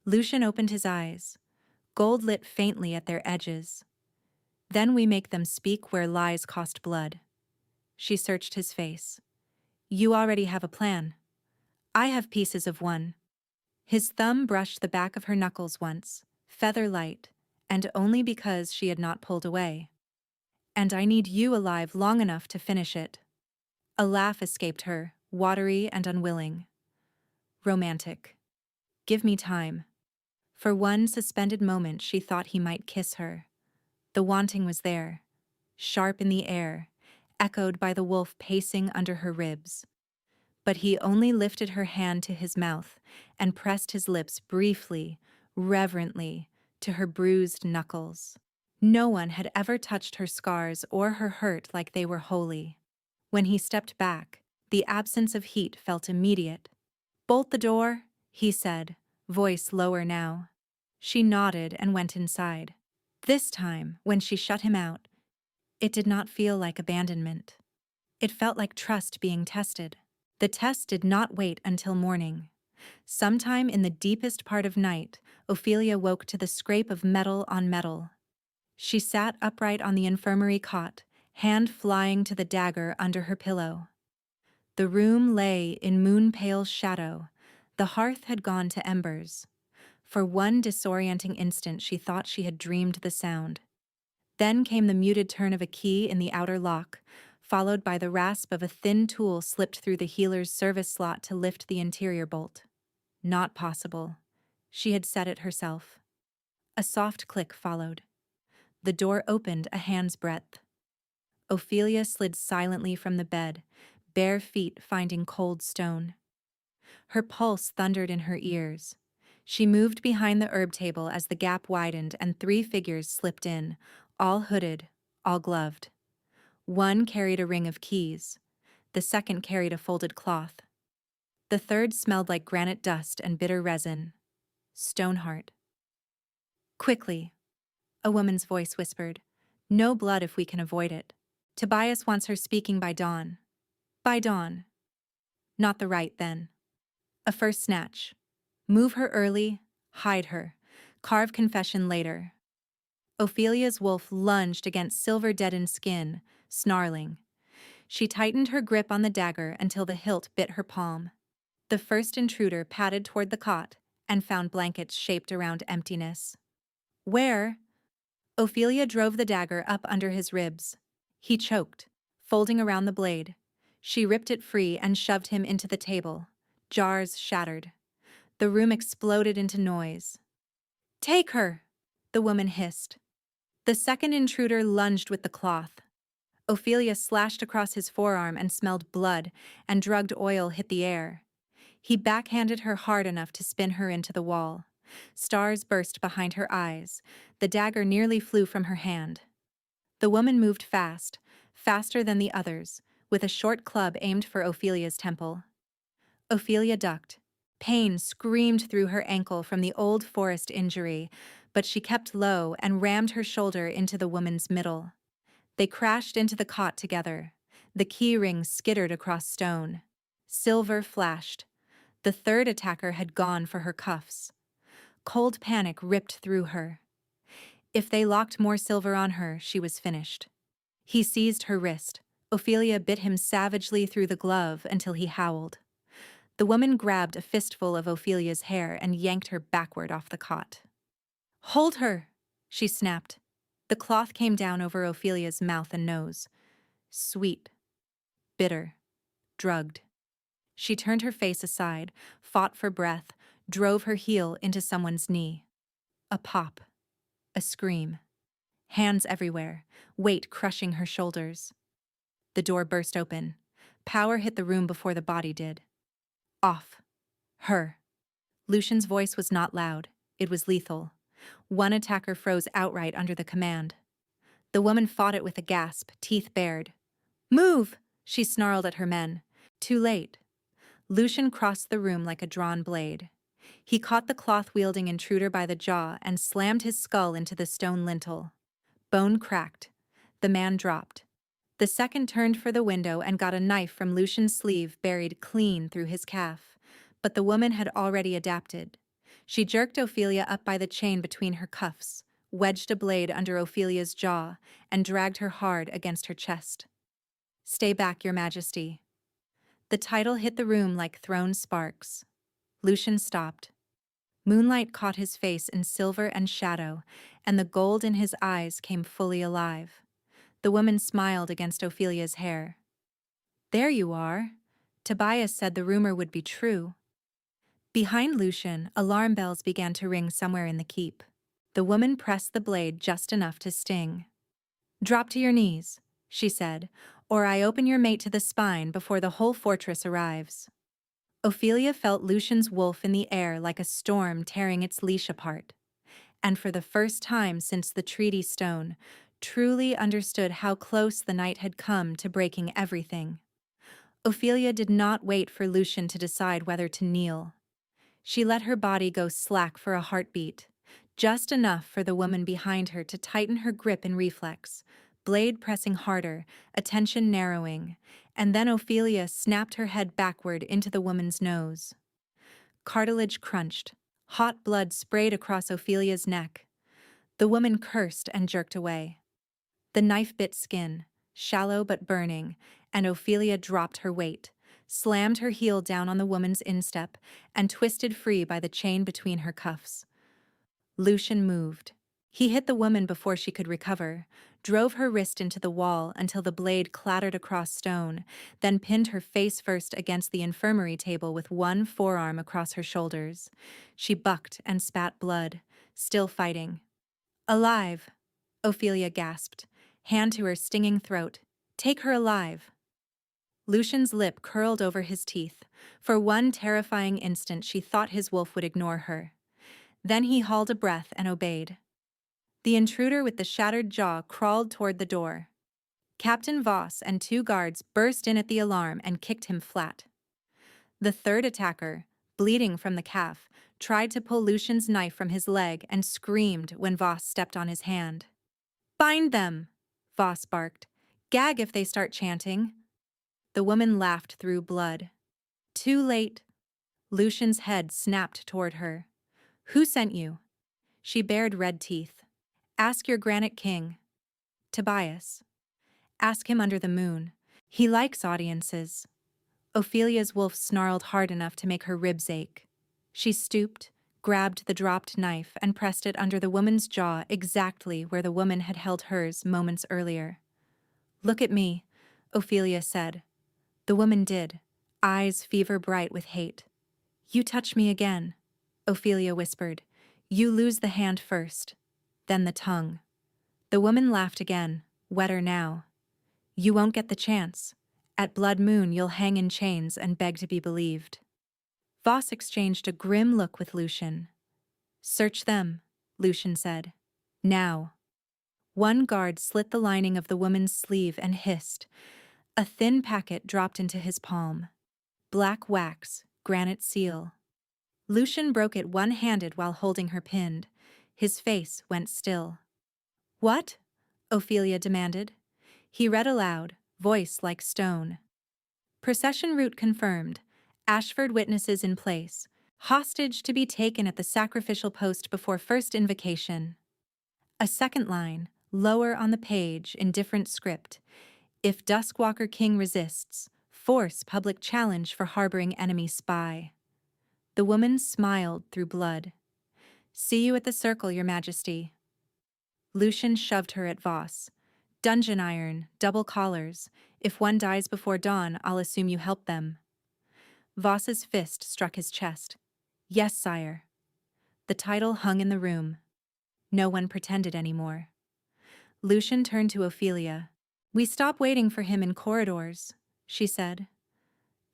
Lucian opened his eyes, gold lit faintly at their edges. Then we make them speak where lies cost blood. She searched his face. You already have a plan. I have pieces of one. His thumb brushed the back of her knuckles once, feather light, and only because she had not pulled away. And I need you alive long enough to finish it. A laugh escaped her, watery and unwilling. Romantic. Give me time. For one suspended moment she thought he might kiss her. The wanting was there, sharp in the air, echoed by the wolf pacing under her ribs. But he only lifted her hand to his mouth and pressed his lips briefly, reverently, to her bruised knuckles. No one had ever touched her scars or her hurt like they were holy. When he stepped back, the absence of heat felt immediate. Bolt the door, he said, voice lower now. She nodded and went inside. This time, when she shut him out, it did not feel like abandonment. It felt like trust being tested. The test did not wait until morning. Sometime in the deepest part of night, Ophelia woke to the scrape of metal on metal. She sat upright on the infirmary cot, hand flying to the dagger under her pillow. The room lay in moon-pale shadow. The hearth had gone to embers. For one disorienting instant she thought she had dreamed the sound. Then came the muted turn of a key in the outer lock, followed by the rasp of a thin tool slipped through the healer's service slot to lift the interior bolt. Not possible. She had said it herself. A soft click followed. The door opened a hand's breadth. Ophelia slid silently from the bed, bare feet finding cold stone. Her pulse thundered in her ears. She moved behind the herb table as the gap widened and 3 figures slipped in, all hooded, all gloved. One carried a ring of keys. The second carried a folded cloth. The third smelled like granite dust and bitter resin. Stoneheart. Quickly, a woman's voice whispered. No blood if we can avoid it. Tobias wants her speaking by dawn. By dawn. Not the right, then. A first snatch. Move her early, hide her. Carve confession later. Ophelia's wolf lunged against silver-deadened skin, snarling. She tightened her grip on the dagger until the hilt bit her palm. The first intruder padded toward the cot and found blankets shaped around emptiness. Where? Ophelia drove the dagger up under his ribs. He choked, folding around the blade. She ripped it free and shoved him into the table. Jars shattered. The room exploded into noise. Take her, the woman hissed. The second intruder lunged with the cloth. Ophelia slashed across his forearm and smelled blood, and drugged oil hit the air. He backhanded her hard enough to spin her into the wall. Stars burst behind her eyes. The dagger nearly flew from her hand. The woman moved fast, faster than the others, with a short club aimed for Ophelia's temple. Ophelia ducked. Pain screamed through her ankle from the old forest injury, but she kept low and rammed her shoulder into the woman's middle. They crashed into the cot together. The key ring skittered across stone. Silver flashed. The third attacker had gone for her cuffs. Cold panic ripped through her. If they locked more silver on her, she was finished. He seized her wrist. Ophelia bit him savagely through the glove until he howled. The woman grabbed a fistful of Ophelia's hair and yanked her backward off the cot. Hold her, she snapped. The cloth came down over Ophelia's mouth and nose. Sweet, bitter, drugged. She turned her face aside, fought for breath, drove her heel into someone's knee. A pop. A scream. Hands everywhere, weight crushing her shoulders. The door burst open. Power hit the room before the body did. Off. Her. Lucian's voice was not loud. It was lethal. One attacker froze outright under the command. The woman fought it with a gasp, teeth bared. Move! She snarled at her men. Too late. Lucian crossed the room like a drawn blade. He caught the cloth-wielding intruder by the jaw and slammed his skull into the stone lintel. Bone cracked. The man dropped. The second turned for the window and got a knife from Lucian's sleeve buried clean through his calf. But the woman had already adapted. She jerked Ophelia up by the chain between her cuffs, wedged a blade under Ophelia's jaw, and dragged her hard against her chest. Stay back, Your Majesty. The title hit the room like thrown sparks. Lucian stopped. Moonlight caught his face in silver and shadow, and the gold in his eyes came fully alive. The woman smiled against Ophelia's hair. There you are. Tobias said the rumor would be true. Behind Lucian, alarm bells began to ring somewhere in the keep. The woman pressed the blade just enough to sting. Drop to your knees, she said, or I open your mate to the spine before the whole fortress arrives. Ophelia felt Lucian's wolf in the air like a storm tearing its leash apart. And for the first time since the treaty stone, truly understood how close the night had come to breaking everything. Ophelia did not wait for Lucian to decide whether to kneel. She let her body go slack for a heartbeat, just enough for the woman behind her to tighten her grip in reflex, blade pressing harder, attention narrowing, and then Ophelia snapped her head backward into the woman's nose. Cartilage crunched. Hot blood sprayed across Ophelia's neck. The woman cursed and jerked away. The knife bit skin, shallow but burning, and Ophelia dropped her weight, slammed her heel down on the woman's instep, and twisted free by the chain between her cuffs. Lucian moved. He hit the woman before she could recover, drove her wrist into the wall until the blade clattered across stone, then pinned her face first against the infirmary table with one forearm across her shoulders. She bucked and spat blood, still fighting. "Alive!" Ophelia gasped, hand to her stinging throat. "Take her alive!" Lucian's lip curled over his teeth. For one terrifying instant she thought his wolf would ignore her. Then he hauled a breath and obeyed. The intruder with the shattered jaw crawled toward the door. Captain Voss and 2 guards burst in at the alarm and kicked him flat. The third attacker, bleeding from the calf, tried to pull Lucian's knife from his leg and screamed when Voss stepped on his hand. "Bind them!" Voss barked. "Gag if they start chanting." The woman laughed through blood. "Too late." Lucian's head snapped toward her. "Who sent you?" She bared red teeth. "Ask your granite king." "Tobias." "Ask him under the moon. He likes audiences." Ophelia's wolf snarled hard enough to make her ribs ache. She stooped, grabbed the dropped knife, and pressed it under the woman's jaw exactly where the woman had held hers moments earlier. "Look at me," Ophelia said. The woman did, eyes fever-bright with hate. "You touch me again," Ophelia whispered. "You lose the hand first, then the tongue." The woman laughed again, wetter now. "You won't get the chance. At blood moon you'll hang in chains and beg to be believed." Voss exchanged a grim look with Lucian. "Search them," Lucian said. "Now." One guard slit the lining of the woman's sleeve and hissed. A thin packet dropped into his palm. Black wax, granite seal. Lucian broke it one-handed while holding her pinned. His face went still. "What?" Ophelia demanded. He read aloud, voice like stone. "Procession route confirmed. Ashford witnesses in place. Hostage to be taken at the sacrificial post before first invocation." A second line, lower on the page in different script. "If Duskwalker King resists, force public challenge for harboring enemy spy." The woman smiled through blood. "See you at the circle, Your Majesty." Lucian shoved her at Voss. "Dungeon iron, double collars. If one dies before dawn, I'll assume you help them." Voss's fist struck his chest. "Yes, sire." The title hung in the room. No one pretended anymore. Lucian turned to Ophelia. "We stop waiting for him in corridors," she said.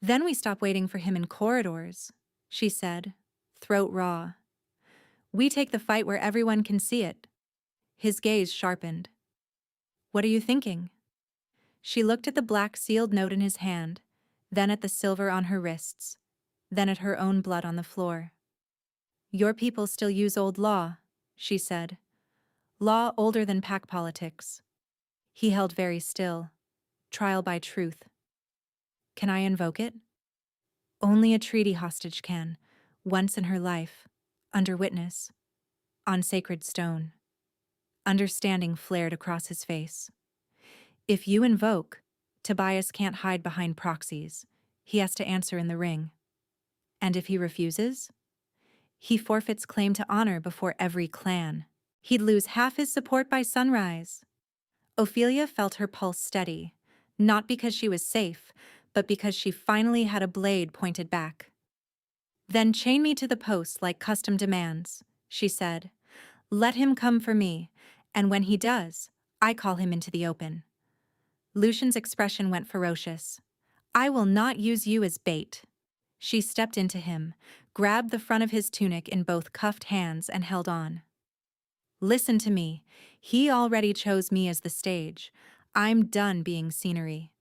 "Then we stop waiting for him in corridors," she said, throat raw. "We take the fight where everyone can see it." His gaze sharpened. "What are you thinking?" She looked at the black sealed note in his hand, then at the silver on her wrists, then at her own blood on the floor. "Your people still use old law," she said. "Law older than pack politics." He held very still. "Trial by truth." "Can I invoke it?" "Only a treaty hostage can, once in her life, under witness, on sacred stone." Understanding flared across his face. "If you invoke, Tobias can't hide behind proxies. He has to answer in the ring. And if he refuses? He forfeits claim to honor before every clan. He'd lose half his support by sunrise." Ophelia felt her pulse steady, not because she was safe, but because she finally had a blade pointed back. "Then chain me to the post like custom demands," she said. "Let him come for me, and when he does, I call him into the open." Lucian's expression went ferocious. "I will not use you as bait." She stepped into him, grabbed the front of his tunic in both cuffed hands and held on. "Listen to me. He already chose me as the stage. I'm done being scenery."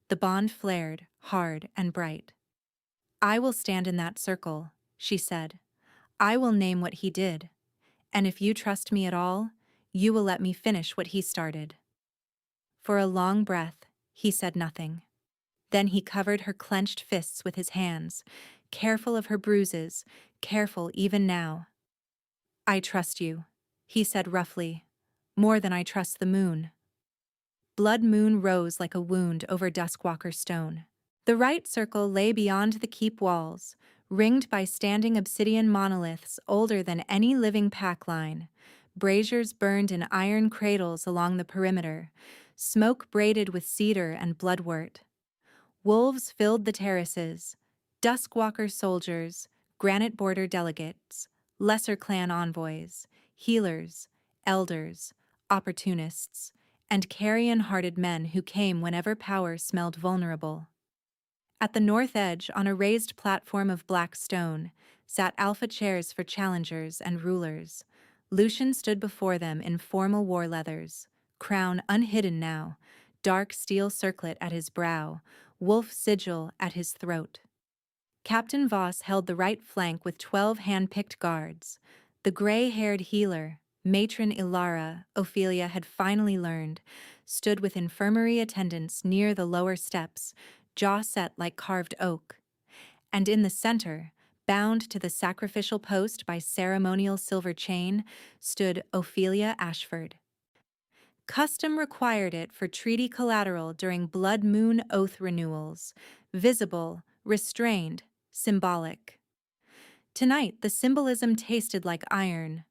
The bond flared, hard and bright. "I will stand in that circle," she said. "I will name what he did. And if you trust me at all, you will let me finish what he started." For a long breath, he said nothing. Then he covered her clenched fists with his hands, careful of her bruises, careful even now. "I trust you," he said roughly, "more than I trust the moon." Blood moon rose like a wound over Duskwalker stone. The right circle lay beyond the keep walls, ringed by standing obsidian monoliths older than any living pack line. Braziers burned in iron cradles along the perimeter, smoke braided with cedar and bloodwort. Wolves filled the terraces, Duskwalker soldiers, granite border delegates, lesser clan envoys, healers, elders, opportunists, and carrion-hearted men who came whenever power smelled vulnerable. At the north edge, on a raised platform of black stone, sat alpha chairs for challengers and rulers. Lucian stood before them in formal war leathers, crown unhidden now, dark steel circlet at his brow, wolf sigil at his throat. Captain Voss held the right flank with 12 hand-picked guards. The gray-haired healer, matron Ilara, Ophelia had finally learned, stood with infirmary attendants near the lower steps, jaw set like carved oak. And in the center, bound to the sacrificial post by ceremonial silver chain, stood Ophelia Ashford. Custom required it for treaty collateral during blood moon oath renewals, visible, restrained, symbolic. Tonight, the symbolism tasted like iron.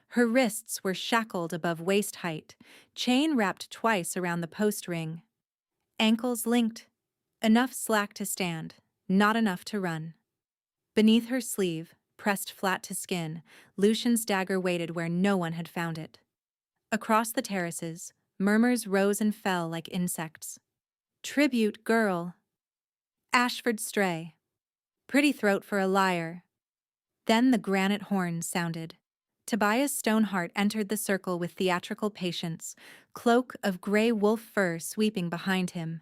Her wrists were shackled above waist height, chain wrapped twice around the post ring. Ankles linked, enough slack to stand, not enough to run. Beneath her sleeve, pressed flat to skin, Lucian's dagger waited where no one had found it. Across the terraces, murmurs rose and fell like insects. "Tribute, girl." "Ashford stray." "Pretty throat for a liar." Then the granite horns sounded. Tobias Stoneheart entered the circle with theatrical patience, cloak of gray wolf fur sweeping behind him.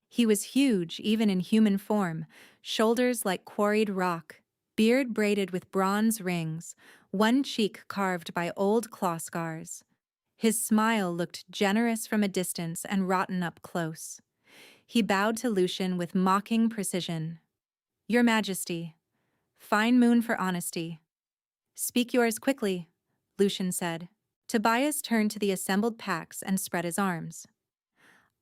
He was huge even in human form, shoulders like quarried rock, beard braided with bronze rings, one cheek carved by old claw scars. His smile looked generous from a distance and rotten up close. He bowed to Lucian with mocking precision. "Your Majesty. Fine moon for honesty." "Speak yours quickly," Lucian said. Tobias turned to the assembled packs and spread his arms.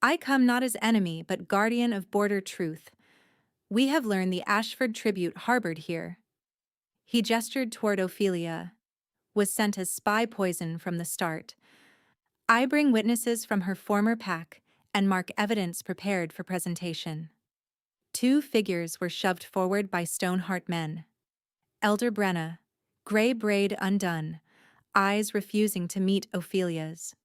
"I come not as enemy but guardian of border truth. We have learned the Ashford tribute harbored here." He gestured toward Ophelia. "Was sent as spy poison from the start. I bring witnesses from her former pack and mark evidence prepared for presentation." Two figures were shoved forward by Stoneheart men. Elder Brenna, gray braid undone, eyes refusing to meet Ophelia's,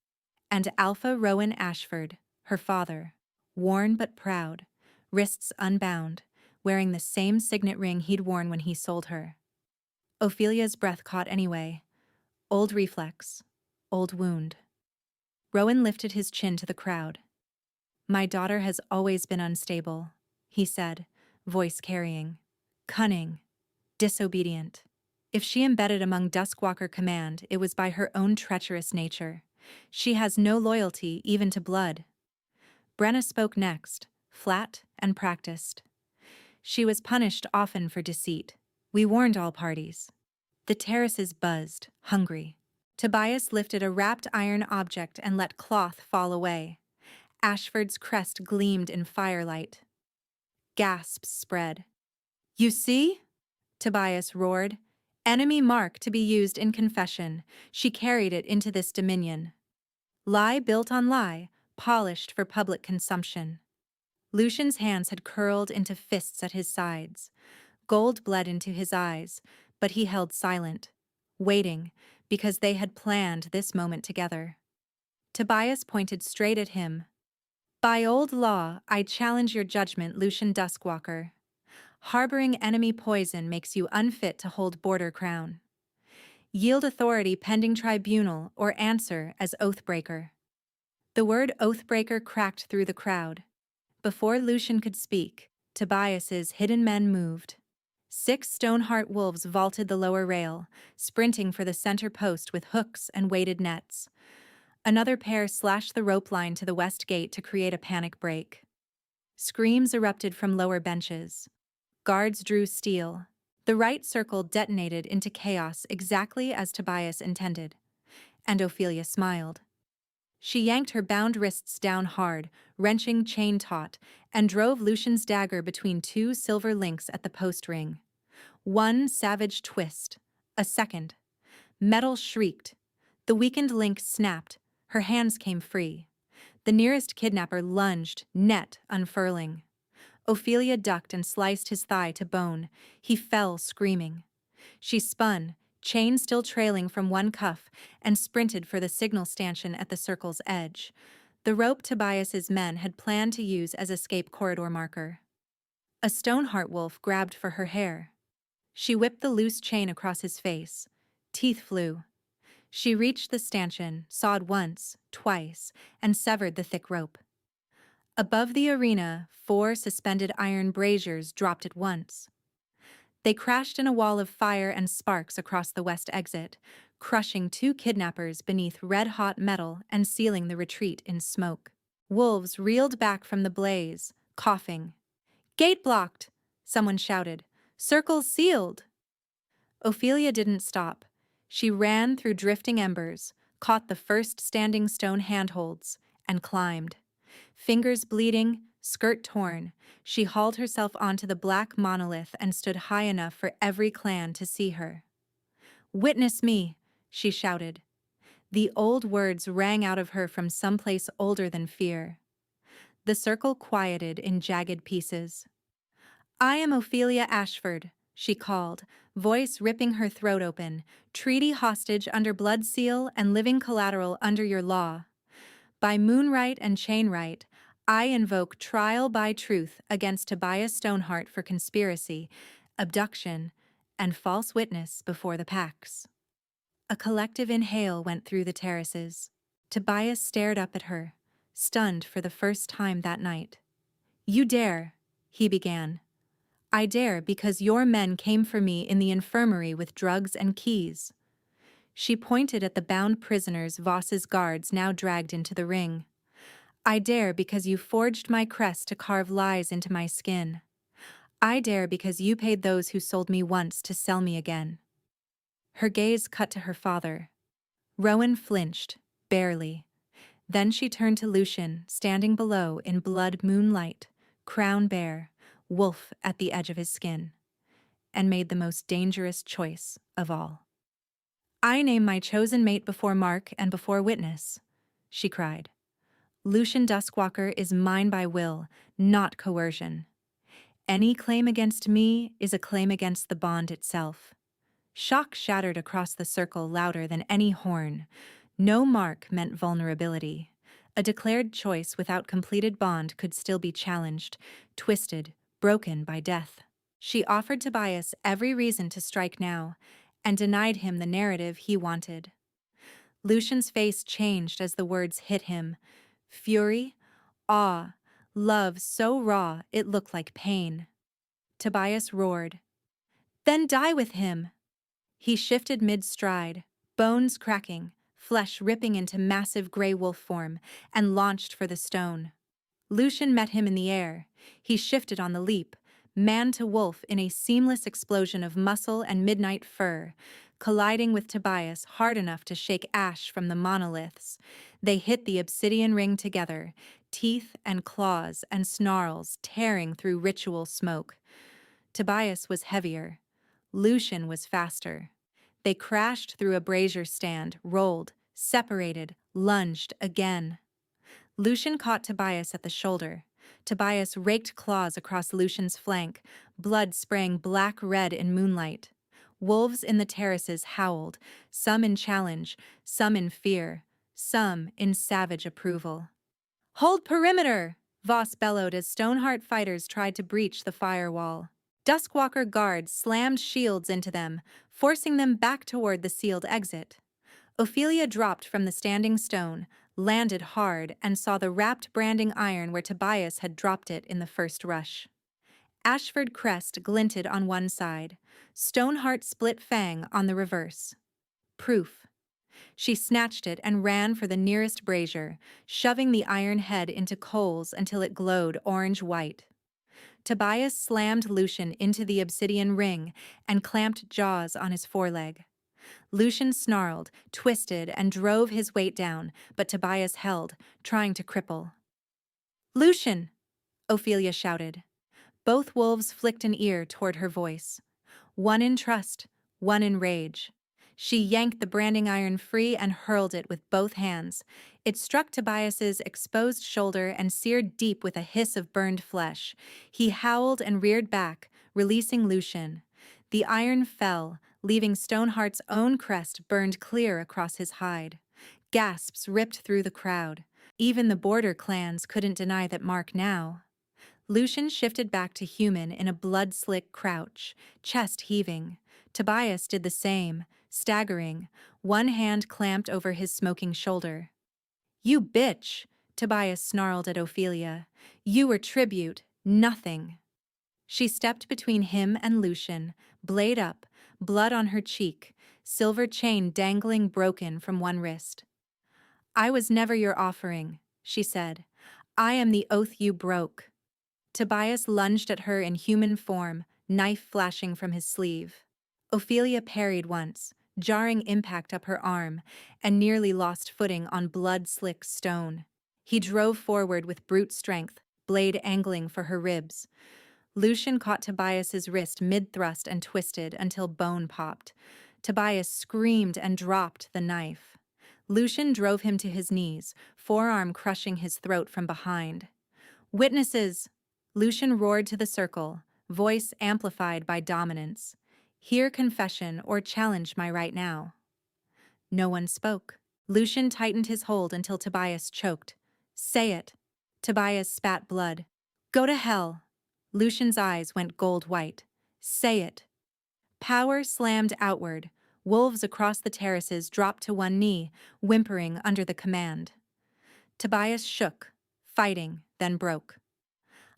and Alpha Rowan Ashford, her father, worn but proud, wrists unbound, wearing the same signet ring he'd worn when he sold her. Ophelia's breath caught anyway. Old reflex, old wound. Rowan lifted his chin to the crowd. "My daughter has always been unstable," he said, voice carrying. "Cunning, disobedient. If she embedded among Duskwalker command, it was by her own treacherous nature. She has no loyalty even to blood." Brenna spoke next, flat and practiced. "She was punished often for deceit. We warned all parties." The terraces buzzed, hungry. Tobias lifted a wrapped iron object and let cloth fall away. Ashford's crest gleamed in firelight. Gasps spread. "You see?" Tobias roared. "Enemy mark to be used in confession. She carried it into this dominion. Lie built on lie, polished for public consumption." Lucian's hands had curled into fists at his sides. Gold bled into his eyes, but he held silent, waiting, because they had planned this moment together. Tobias pointed straight at him. "By old law, I challenge your judgment, Lucian Duskwalker. Harboring enemy poison makes you unfit to hold border crown. Yield authority pending tribunal or answer as oathbreaker." The word oathbreaker cracked through the crowd. Before Lucian could speak, Tobias's hidden men moved. 6 Stoneheart wolves vaulted the lower rail, sprinting for the center post with hooks and weighted nets. Another pair slashed the rope line to the west gate to create a panic break. Screams erupted from lower benches. Guards drew steel. The right circle detonated into chaos exactly as Tobias intended, and Ophelia smiled. She yanked her bound wrists down hard, wrenching chain taut, and drove Lucian's dagger between two silver links at the post ring. One savage twist. A second. Metal shrieked. The weakened link snapped. Her hands came free. The nearest kidnapper lunged, net unfurling. Ophelia ducked and sliced his thigh to bone. He fell, screaming. She spun, chain still trailing from one cuff, and sprinted for the signal stanchion at the circle's edge. The rope Tobias's men had planned to use as escape corridor marker. A Stoneheart wolf grabbed for her hair. She whipped the loose chain across his face. Teeth flew. She reached the stanchion, sawed once, twice, and severed the thick rope. Above the arena, 4 suspended iron braziers dropped at once. They crashed in a wall of fire and sparks across the west exit, crushing 2 kidnappers beneath red-hot metal and sealing the retreat in smoke. Wolves reeled back from the blaze, coughing. "Gate blocked!" someone shouted. "Circle sealed!" Ophelia didn't stop. She ran through drifting embers, caught the first standing stone handholds, and climbed. Fingers bleeding, skirt torn, she hauled herself onto the black monolith and stood high enough for every clan to see her. "Witness me," she shouted. The old words rang out of her from someplace older than fear. The circle quieted in jagged pieces. "I am Ophelia Ashford," she called, voice ripping her throat open, "treaty hostage under blood seal and living collateral under your law. By moonright and chainright, I invoke trial by truth against Tobias Stoneheart for conspiracy, abduction, and false witness before the Pax." A collective inhale went through the terraces. Tobias stared up at her, stunned for the first time that night. "You dare," he began. "I dare because your men came for me in the infirmary with drugs and keys." She pointed at the bound prisoners Voss's guards now dragged into the ring. "I dare because you forged my crest to carve lies into my skin. I dare because you paid those who sold me once to sell me again." Her gaze cut to her father. Rowan flinched, barely. Then she turned to Lucian, standing below in blood moonlight, crown bare, wolf at the edge of his skin, and made the most dangerous choice of all. "I name my chosen mate before mark and before witness," she cried. "Lucian Duskwalker is mine by will, not coercion. Any claim against me is a claim against the bond itself." Shock shattered across the circle louder than any horn. No mark meant vulnerability. A declared choice without completed bond could still be challenged, twisted, broken by death. She offered Tobias every reason to strike now, and denied him the narrative he wanted. Lucian's face changed as the words hit him. Fury, awe, love so raw it looked like pain. Tobias roared, "Then die with him!" He shifted mid-stride, bones cracking, flesh ripping into massive gray wolf form, and launched for the stone. Lucian met him in the air. He shifted on the leap, man to wolf in a seamless explosion of muscle and midnight fur, colliding with Tobias hard enough to shake ash from the monoliths. They hit the obsidian ring together, teeth and claws and snarls tearing through ritual smoke. Tobias was heavier. Lucian was faster. They crashed through a brazier stand, rolled, separated, lunged again. Lucian caught Tobias at the shoulder. Tobias raked claws across Lucian's flank, blood spraying black-red in moonlight. Wolves in the terraces howled, some in challenge, some in fear, some in savage approval. "Hold perimeter!" Voss bellowed as Stoneheart fighters tried to breach the firewall. Duskwalker guards slammed shields into them, forcing them back toward the sealed exit. Ophelia dropped from the standing stone, landed hard, and saw the wrapped branding iron where Tobias had dropped it in the first rush. Ashford crest glinted on one side, Stoneheart split fang on the reverse. Proof. She snatched it and ran for the nearest brazier, shoving the iron head into coals until it glowed orange-white. Tobias slammed Lucian into the obsidian ring and clamped jaws on his foreleg. Lucian snarled, twisted, and drove his weight down, but Tobias held, trying to cripple. "Lucian!" Ophelia shouted. Both wolves flicked an ear toward her voice. One in trust, one in rage. She yanked the branding iron free and hurled it with both hands. It struck Tobias's exposed shoulder and seared deep with a hiss of burned flesh. He howled and reared back, releasing Lucian. The iron fell, leaving Stoneheart's own crest burned clear across his hide. Gasps ripped through the crowd. Even the border clans couldn't deny that mark now. Lucian shifted back to human in a blood-slick crouch, chest heaving. Tobias did the same, staggering, one hand clamped over his smoking shoulder. "You bitch!" Tobias snarled at Ophelia. "You were tribute, nothing." She stepped between him and Lucian, blade up, blood on her cheek, silver chain dangling broken from one wrist. "I was never your offering," she said. "I am the oath you broke." Tobias lunged at her in human form, knife flashing from his sleeve. Ophelia parried once, jarring impact up her arm, and nearly lost footing on blood-slick stone. He drove forward with brute strength, blade angling for her ribs. Lucian caught Tobias's wrist mid-thrust and twisted until bone popped. Tobias screamed and dropped the knife. Lucian drove him to his knees, forearm crushing his throat from behind. "Witnesses!" Lucian roared to the circle, voice amplified by dominance. "Hear confession or challenge my right now." No one spoke. Lucian tightened his hold until Tobias choked. "Say it." Tobias spat blood. "Go to hell." Lucian's eyes went gold-white. "Say it." Power slammed outward. Wolves across the terraces dropped to one knee, whimpering under the command. Tobias shook, fighting, then broke.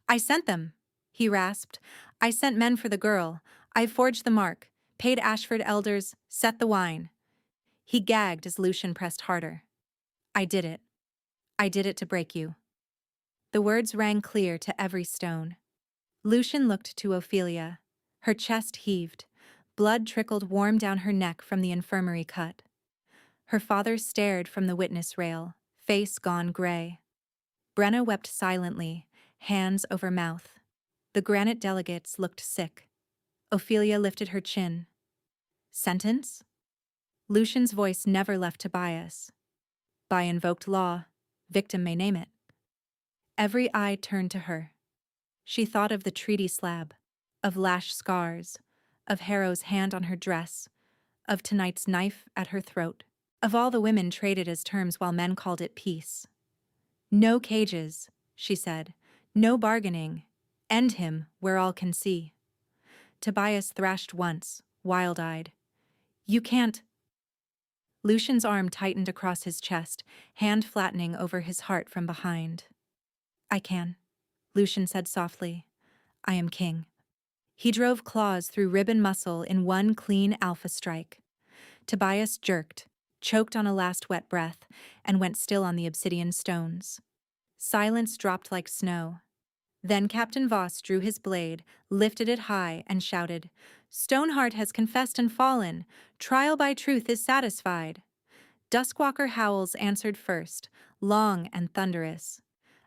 "I sent them," he rasped. "I sent men for the girl. I forged the mark, paid Ashford elders, set the wine." He gagged as Lucian pressed harder. "I did it. I did it to break you." The words rang clear to every stone. Lucian looked to Ophelia. Her chest heaved. Blood trickled warm down her neck from the infirmary cut. Her father stared from the witness rail, face gone gray. Brenna wept silently, hands over mouth. The granite delegates looked sick. Ophelia lifted her chin. "Sentence?" Lucian's voice never left Tobias. "By invoked law, victim may name it." Every eye turned to her. She thought of the treaty slab, of lash scars, of Harrow's hand on her dress, of tonight's knife at her throat, of all the women traded as terms while men called it peace. "No cages," she said. "No bargaining. End him where all can see." Tobias thrashed once, wild-eyed. "You can't." Lucian's arm tightened across his chest, hand flattening over his heart from behind. "I can," Lucian said softly. "I am king." He drove claws through ribbon muscle in one clean alpha strike. Tobias jerked, choked on a last wet breath, and went still on the obsidian stones. Silence dropped like snow. Then Captain Voss drew his blade, lifted it high, and shouted, "Stoneheart has confessed and fallen. Trial by truth is satisfied." Duskwalker howls answered first, long and thunderous.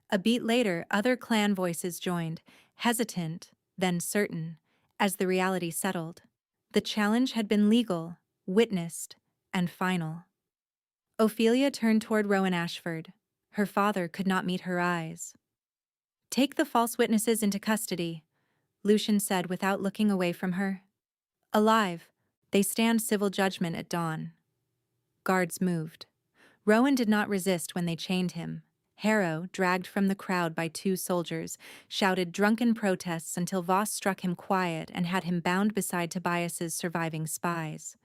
A beat later, other clan voices joined, hesitant, then certain, as the reality settled. The challenge had been legal, witnessed, and final. Ophelia turned toward Rowan Ashford. Her father could not meet her eyes. "Take the false witnesses into custody," Lucian said without looking away from her. "Alive, they stand civil judgment at dawn." Guards moved. Rowan did not resist when they chained him. Harrow, dragged from the crowd by two soldiers, shouted drunken protests until Voss struck him quiet and had him bound beside Tobias's surviving spies.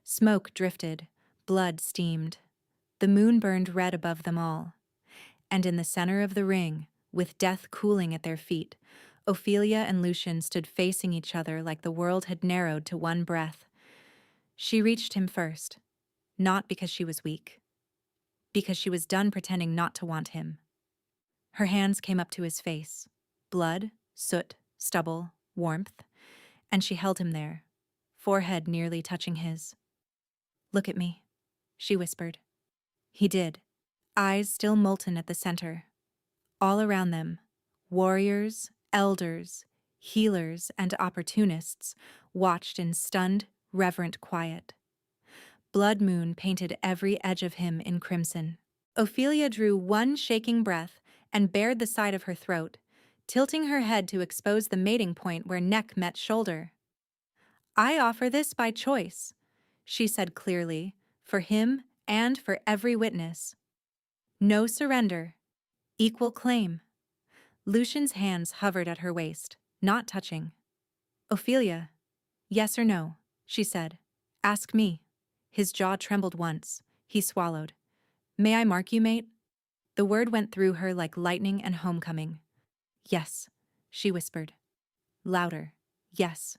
Smoke drifted, blood steamed. The moon burned red above them all. And in the center of the ring, with death cooling at their feet, Ophelia and Lucian stood facing each other like the world had narrowed to one breath. She reached him first, not because she was weak, because she was done pretending not to want him. Her hands came up to his face, blood, soot, stubble, warmth, and she held him there, forehead nearly touching his. "Look at me," she whispered. He did, eyes still molten at the center. All around them, warriors, elders, healers, and opportunists watched in stunned, reverent quiet. Blood moon painted every edge of him in crimson. Ophelia drew one shaking breath and bared the side of her throat, tilting her head to expose the mating point where neck met shoulder. "I offer this by choice," she said clearly, for him and for every witness. "No surrender. Equal claim." Lucian's hands hovered at her waist, not touching. "Ophelia, yes or no," she said. "Ask me." His jaw trembled once. He swallowed. "May I mark you, mate?" The word went through her like lightning and homecoming. "Yes," she whispered. Louder. "Yes."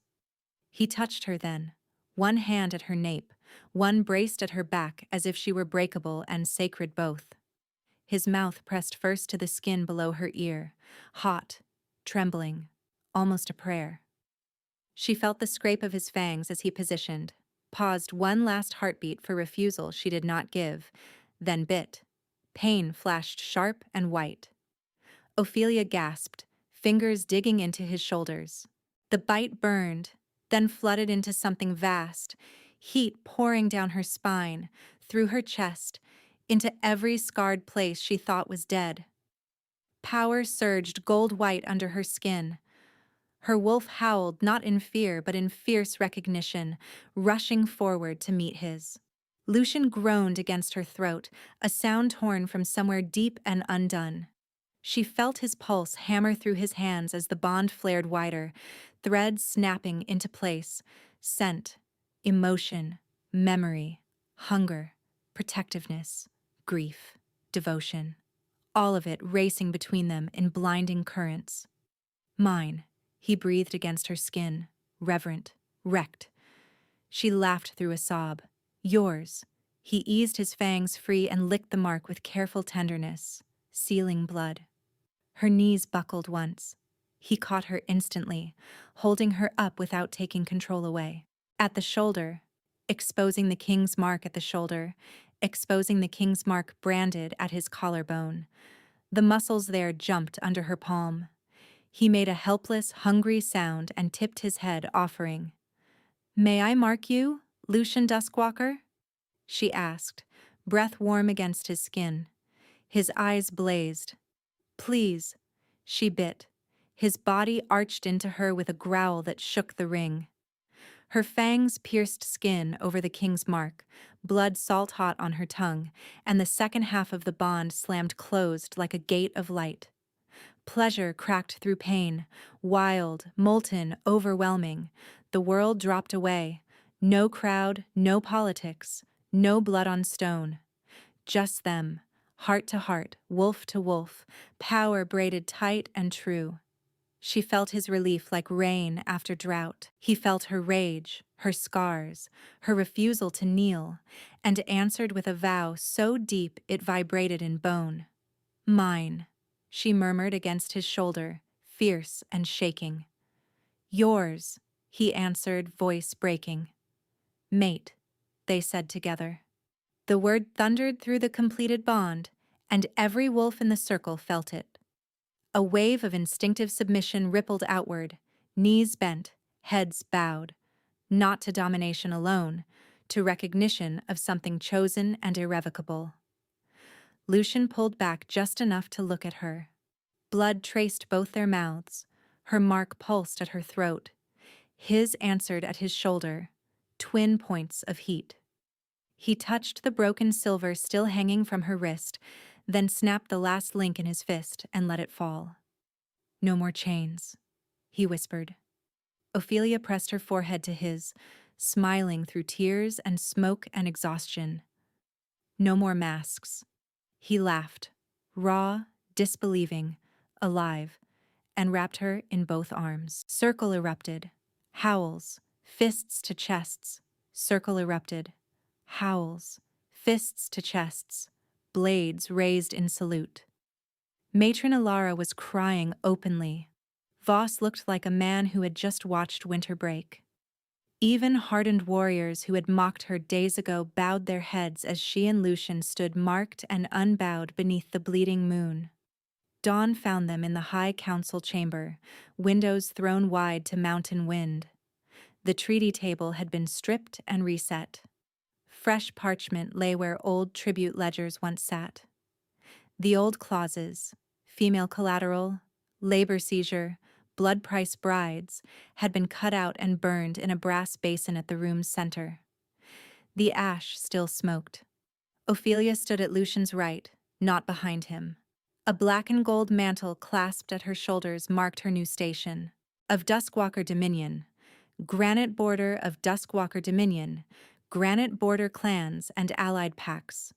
He touched her then, one hand at her nape, one braced at her back as if she were breakable and sacred both. His mouth pressed first to the skin below her ear, hot, trembling, almost a prayer. She felt the scrape of his fangs as he positioned, paused one last heartbeat for refusal she did not give, then bit. Pain flashed sharp and white. Ophelia gasped, fingers digging into his shoulders. The bite burned, then flooded into something vast, heat pouring down her spine, through her chest, into every scarred place she thought was dead. Power surged gold-white under her skin. Her wolf howled not in fear but in fierce recognition, rushing forward to meet his. Lucian groaned against her throat, a sound torn from somewhere deep and undone. She felt his pulse hammer through his hands as the bond flared wider, threads snapping into place, scent, emotion, memory, hunger, protectiveness, grief, devotion. All of it racing between them in blinding currents. "Mine," he breathed against her skin, reverent, wrecked. She laughed through a sob. "Yours." He eased his fangs free and licked the mark with careful tenderness, sealing blood. Her knees buckled once. He caught her instantly, holding her up without taking control away. At the shoulder, exposing the king's mark at the shoulder, exposing the king's mark branded at his collarbone. The muscles there jumped under her palm. He made a helpless, hungry sound and tipped his head, offering. "May I mark you, Lucian Duskwalker?" she asked, breath warm against his skin. His eyes blazed. "Please," she bit. His body arched into her with a growl that shook the ring. Her fangs pierced skin over the king's mark, blood salt-hot on her tongue, and the second half of the bond slammed closed like a gate of light. Pleasure cracked through pain, wild, molten, overwhelming. The world dropped away. No crowd, no politics, no blood on stone. Just them, heart to heart, wolf to wolf, power braided tight and true. She felt his relief like rain after drought. He felt her rage, her scars, her refusal to kneel, and answered with a vow so deep it vibrated in bone. "Mine," she murmured against his shoulder, fierce and shaking. "Yours," he answered, voice breaking. "Mate," they said together. The word thundered through the completed bond, and every wolf in the circle felt it. A wave of instinctive submission rippled outward, knees bent, heads bowed, not to domination alone, to recognition of something chosen and irrevocable. Lucian pulled back just enough to look at her. Blood traced both their mouths. Her mark pulsed at her throat. His answered at his shoulder, twin points of heat. He touched the broken silver still hanging from her wrist, then snapped the last link in his fist and let it fall. "No more chains," he whispered. Ophelia pressed her forehead to his, smiling through tears and smoke and exhaustion. "No more masks." He laughed, raw, disbelieving, alive, and wrapped her in both arms. Circle erupted. Howls, fists to chests. Circle erupted. Howls, fists to chests, blades raised in salute. Matron Alara was crying openly. Voss looked like a man who had just watched winter break. Even hardened warriors who had mocked her days ago bowed their heads as she and Lucian stood marked and unbowed beneath the bleeding moon. Dawn found them in the high council chamber, windows thrown wide to mountain wind. The treaty table had been stripped and reset. Fresh parchment lay where old tribute ledgers once sat. The old clauses, female collateral, labor seizure, blood price brides, had been cut out and burned in a brass basin at the room's center. The ash still smoked. Ophelia stood at Lucian's right, not behind him. A black and gold mantle clasped at her shoulders marked her new station. Of Duskwalker Dominion, granite border of Duskwalker Dominion, granite border clans and allied pacts.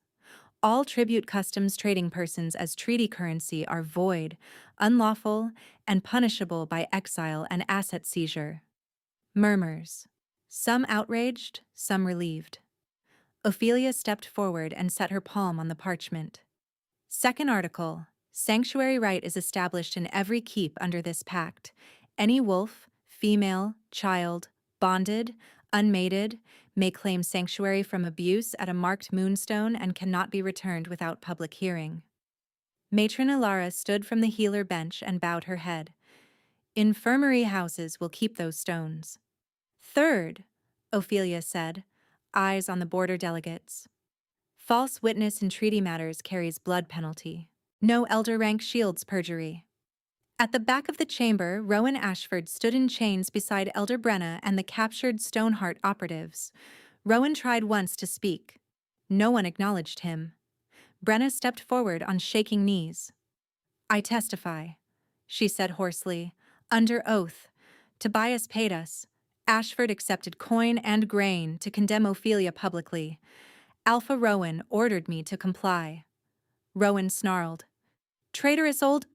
All tribute customs trading persons as treaty currency are void, unlawful, and punishable by exile and asset seizure. Murmurs. Some outraged, some relieved. Ophelia stepped forward and set her palm on the parchment. Second article. Sanctuary right is established in every keep under this pact. Any wolf, female, child, bonded, unmated, may claim sanctuary from abuse at a marked moonstone and cannot be returned without public hearing. Matron Ilara stood from the healer bench and bowed her head. Infirmary houses will keep those stones. Third, Ophelia said, eyes on the border delegates. False witness in treaty matters carries blood penalty. No elder rank shields perjury. At the back of the chamber, Rowan Ashford stood in chains beside Elder Brenna and the captured Stoneheart operatives. Rowan tried once to speak. No one acknowledged him. Brenna stepped forward on shaking knees. I testify, she said hoarsely, under oath. Tobias paid us. Ashford accepted coin and grain to condemn Ophelia publicly. Alpha Rowan ordered me to comply. Rowan snarled. Traitorous old...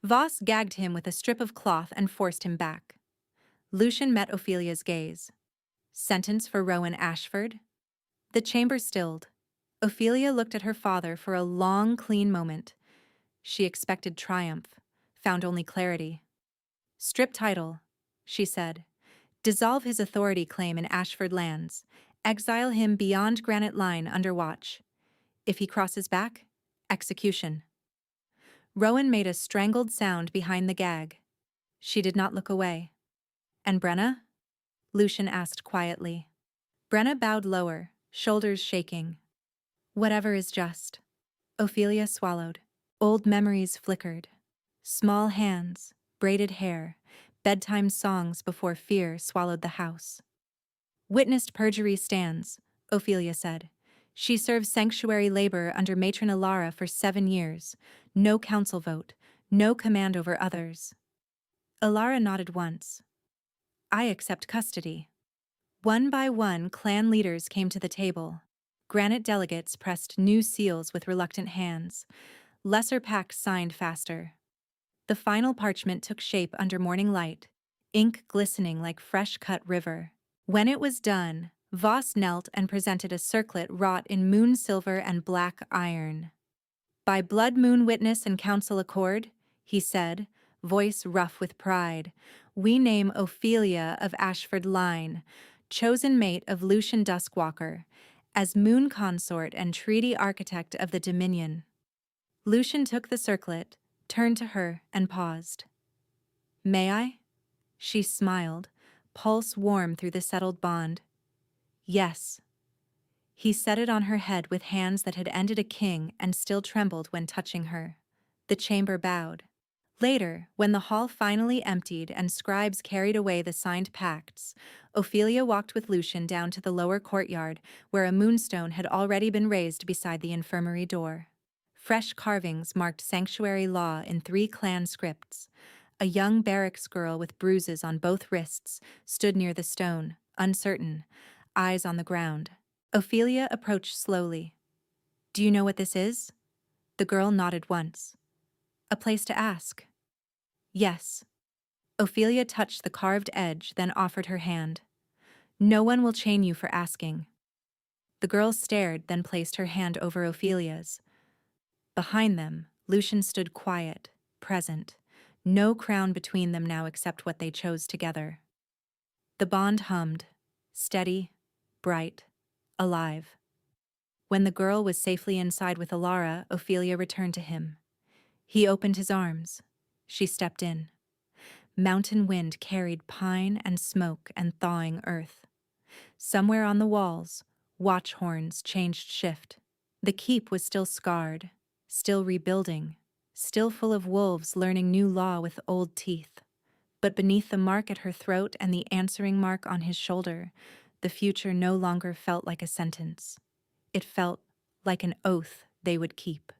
Voss gagged him with a strip of cloth and forced him back. Lucian met Ophelia's gaze. Sentence for Rowan Ashford? The chamber stilled. Ophelia looked at her father for a long, clean moment. She expected triumph, found only clarity. Strip title, she said. Dissolve his authority claim in Ashford lands. Exile him beyond Granite Line under watch. If he crosses back, execution. Rowan made a strangled sound behind the gag. She did not look away. And Brenna? Lucian asked quietly. Brenna bowed lower, shoulders shaking. Whatever is just. Ophelia swallowed. Old memories flickered. Small hands, braided hair, bedtime songs before fear swallowed the house. Witnessed perjury stands, Ophelia said. She served sanctuary labor under Matron Ilara for 7 years. No council vote, no command over others. Ilara nodded once. I accept custody. One by one, clan leaders came to the table. Granite delegates pressed new seals with reluctant hands. Lesser pacts signed faster. The final parchment took shape under morning light, ink glistening like fresh-cut river. When it was done, Voss knelt and presented a circlet wrought in moon silver and black iron. By blood moon witness and council accord, he said, voice rough with pride, we name Ophelia of Ashford Line, chosen mate of Lucian Duskwalker, as moon consort and treaty architect of the Dominion. Lucian took the circlet, turned to her, and paused. May I? She smiled, pulse warm through the settled bond. Yes. He set it on her head with hands that had ended a king and still trembled when touching her. The chamber bowed. Later, when the hall finally emptied and scribes carried away the signed pacts, Ophelia walked with Lucian down to the lower courtyard where a moonstone had already been raised beside the infirmary door. Fresh carvings marked sanctuary law in 3 clan scripts. A young barracks girl with bruises on both wrists stood near the stone, uncertain, eyes on the ground. Ophelia approached slowly. Do you know what this is? The girl nodded once. A place to ask. Yes. Ophelia touched the carved edge, then offered her hand. No one will chain you for asking. The girl stared, then placed her hand over Ophelia's. Behind them, Lucian stood quiet, present. No crown between them now except what they chose together. The bond hummed, steady, bright, alive. When the girl was safely inside with Alara, Ophelia returned to him. He opened his arms. She stepped in. Mountain wind carried pine and smoke and thawing earth. Somewhere on the walls, watch horns changed shift. The keep was still scarred, still rebuilding, still full of wolves learning new law with old teeth. But beneath the mark at her throat and the answering mark on his shoulder, the future no longer felt like a sentence. It felt like an oath they would keep.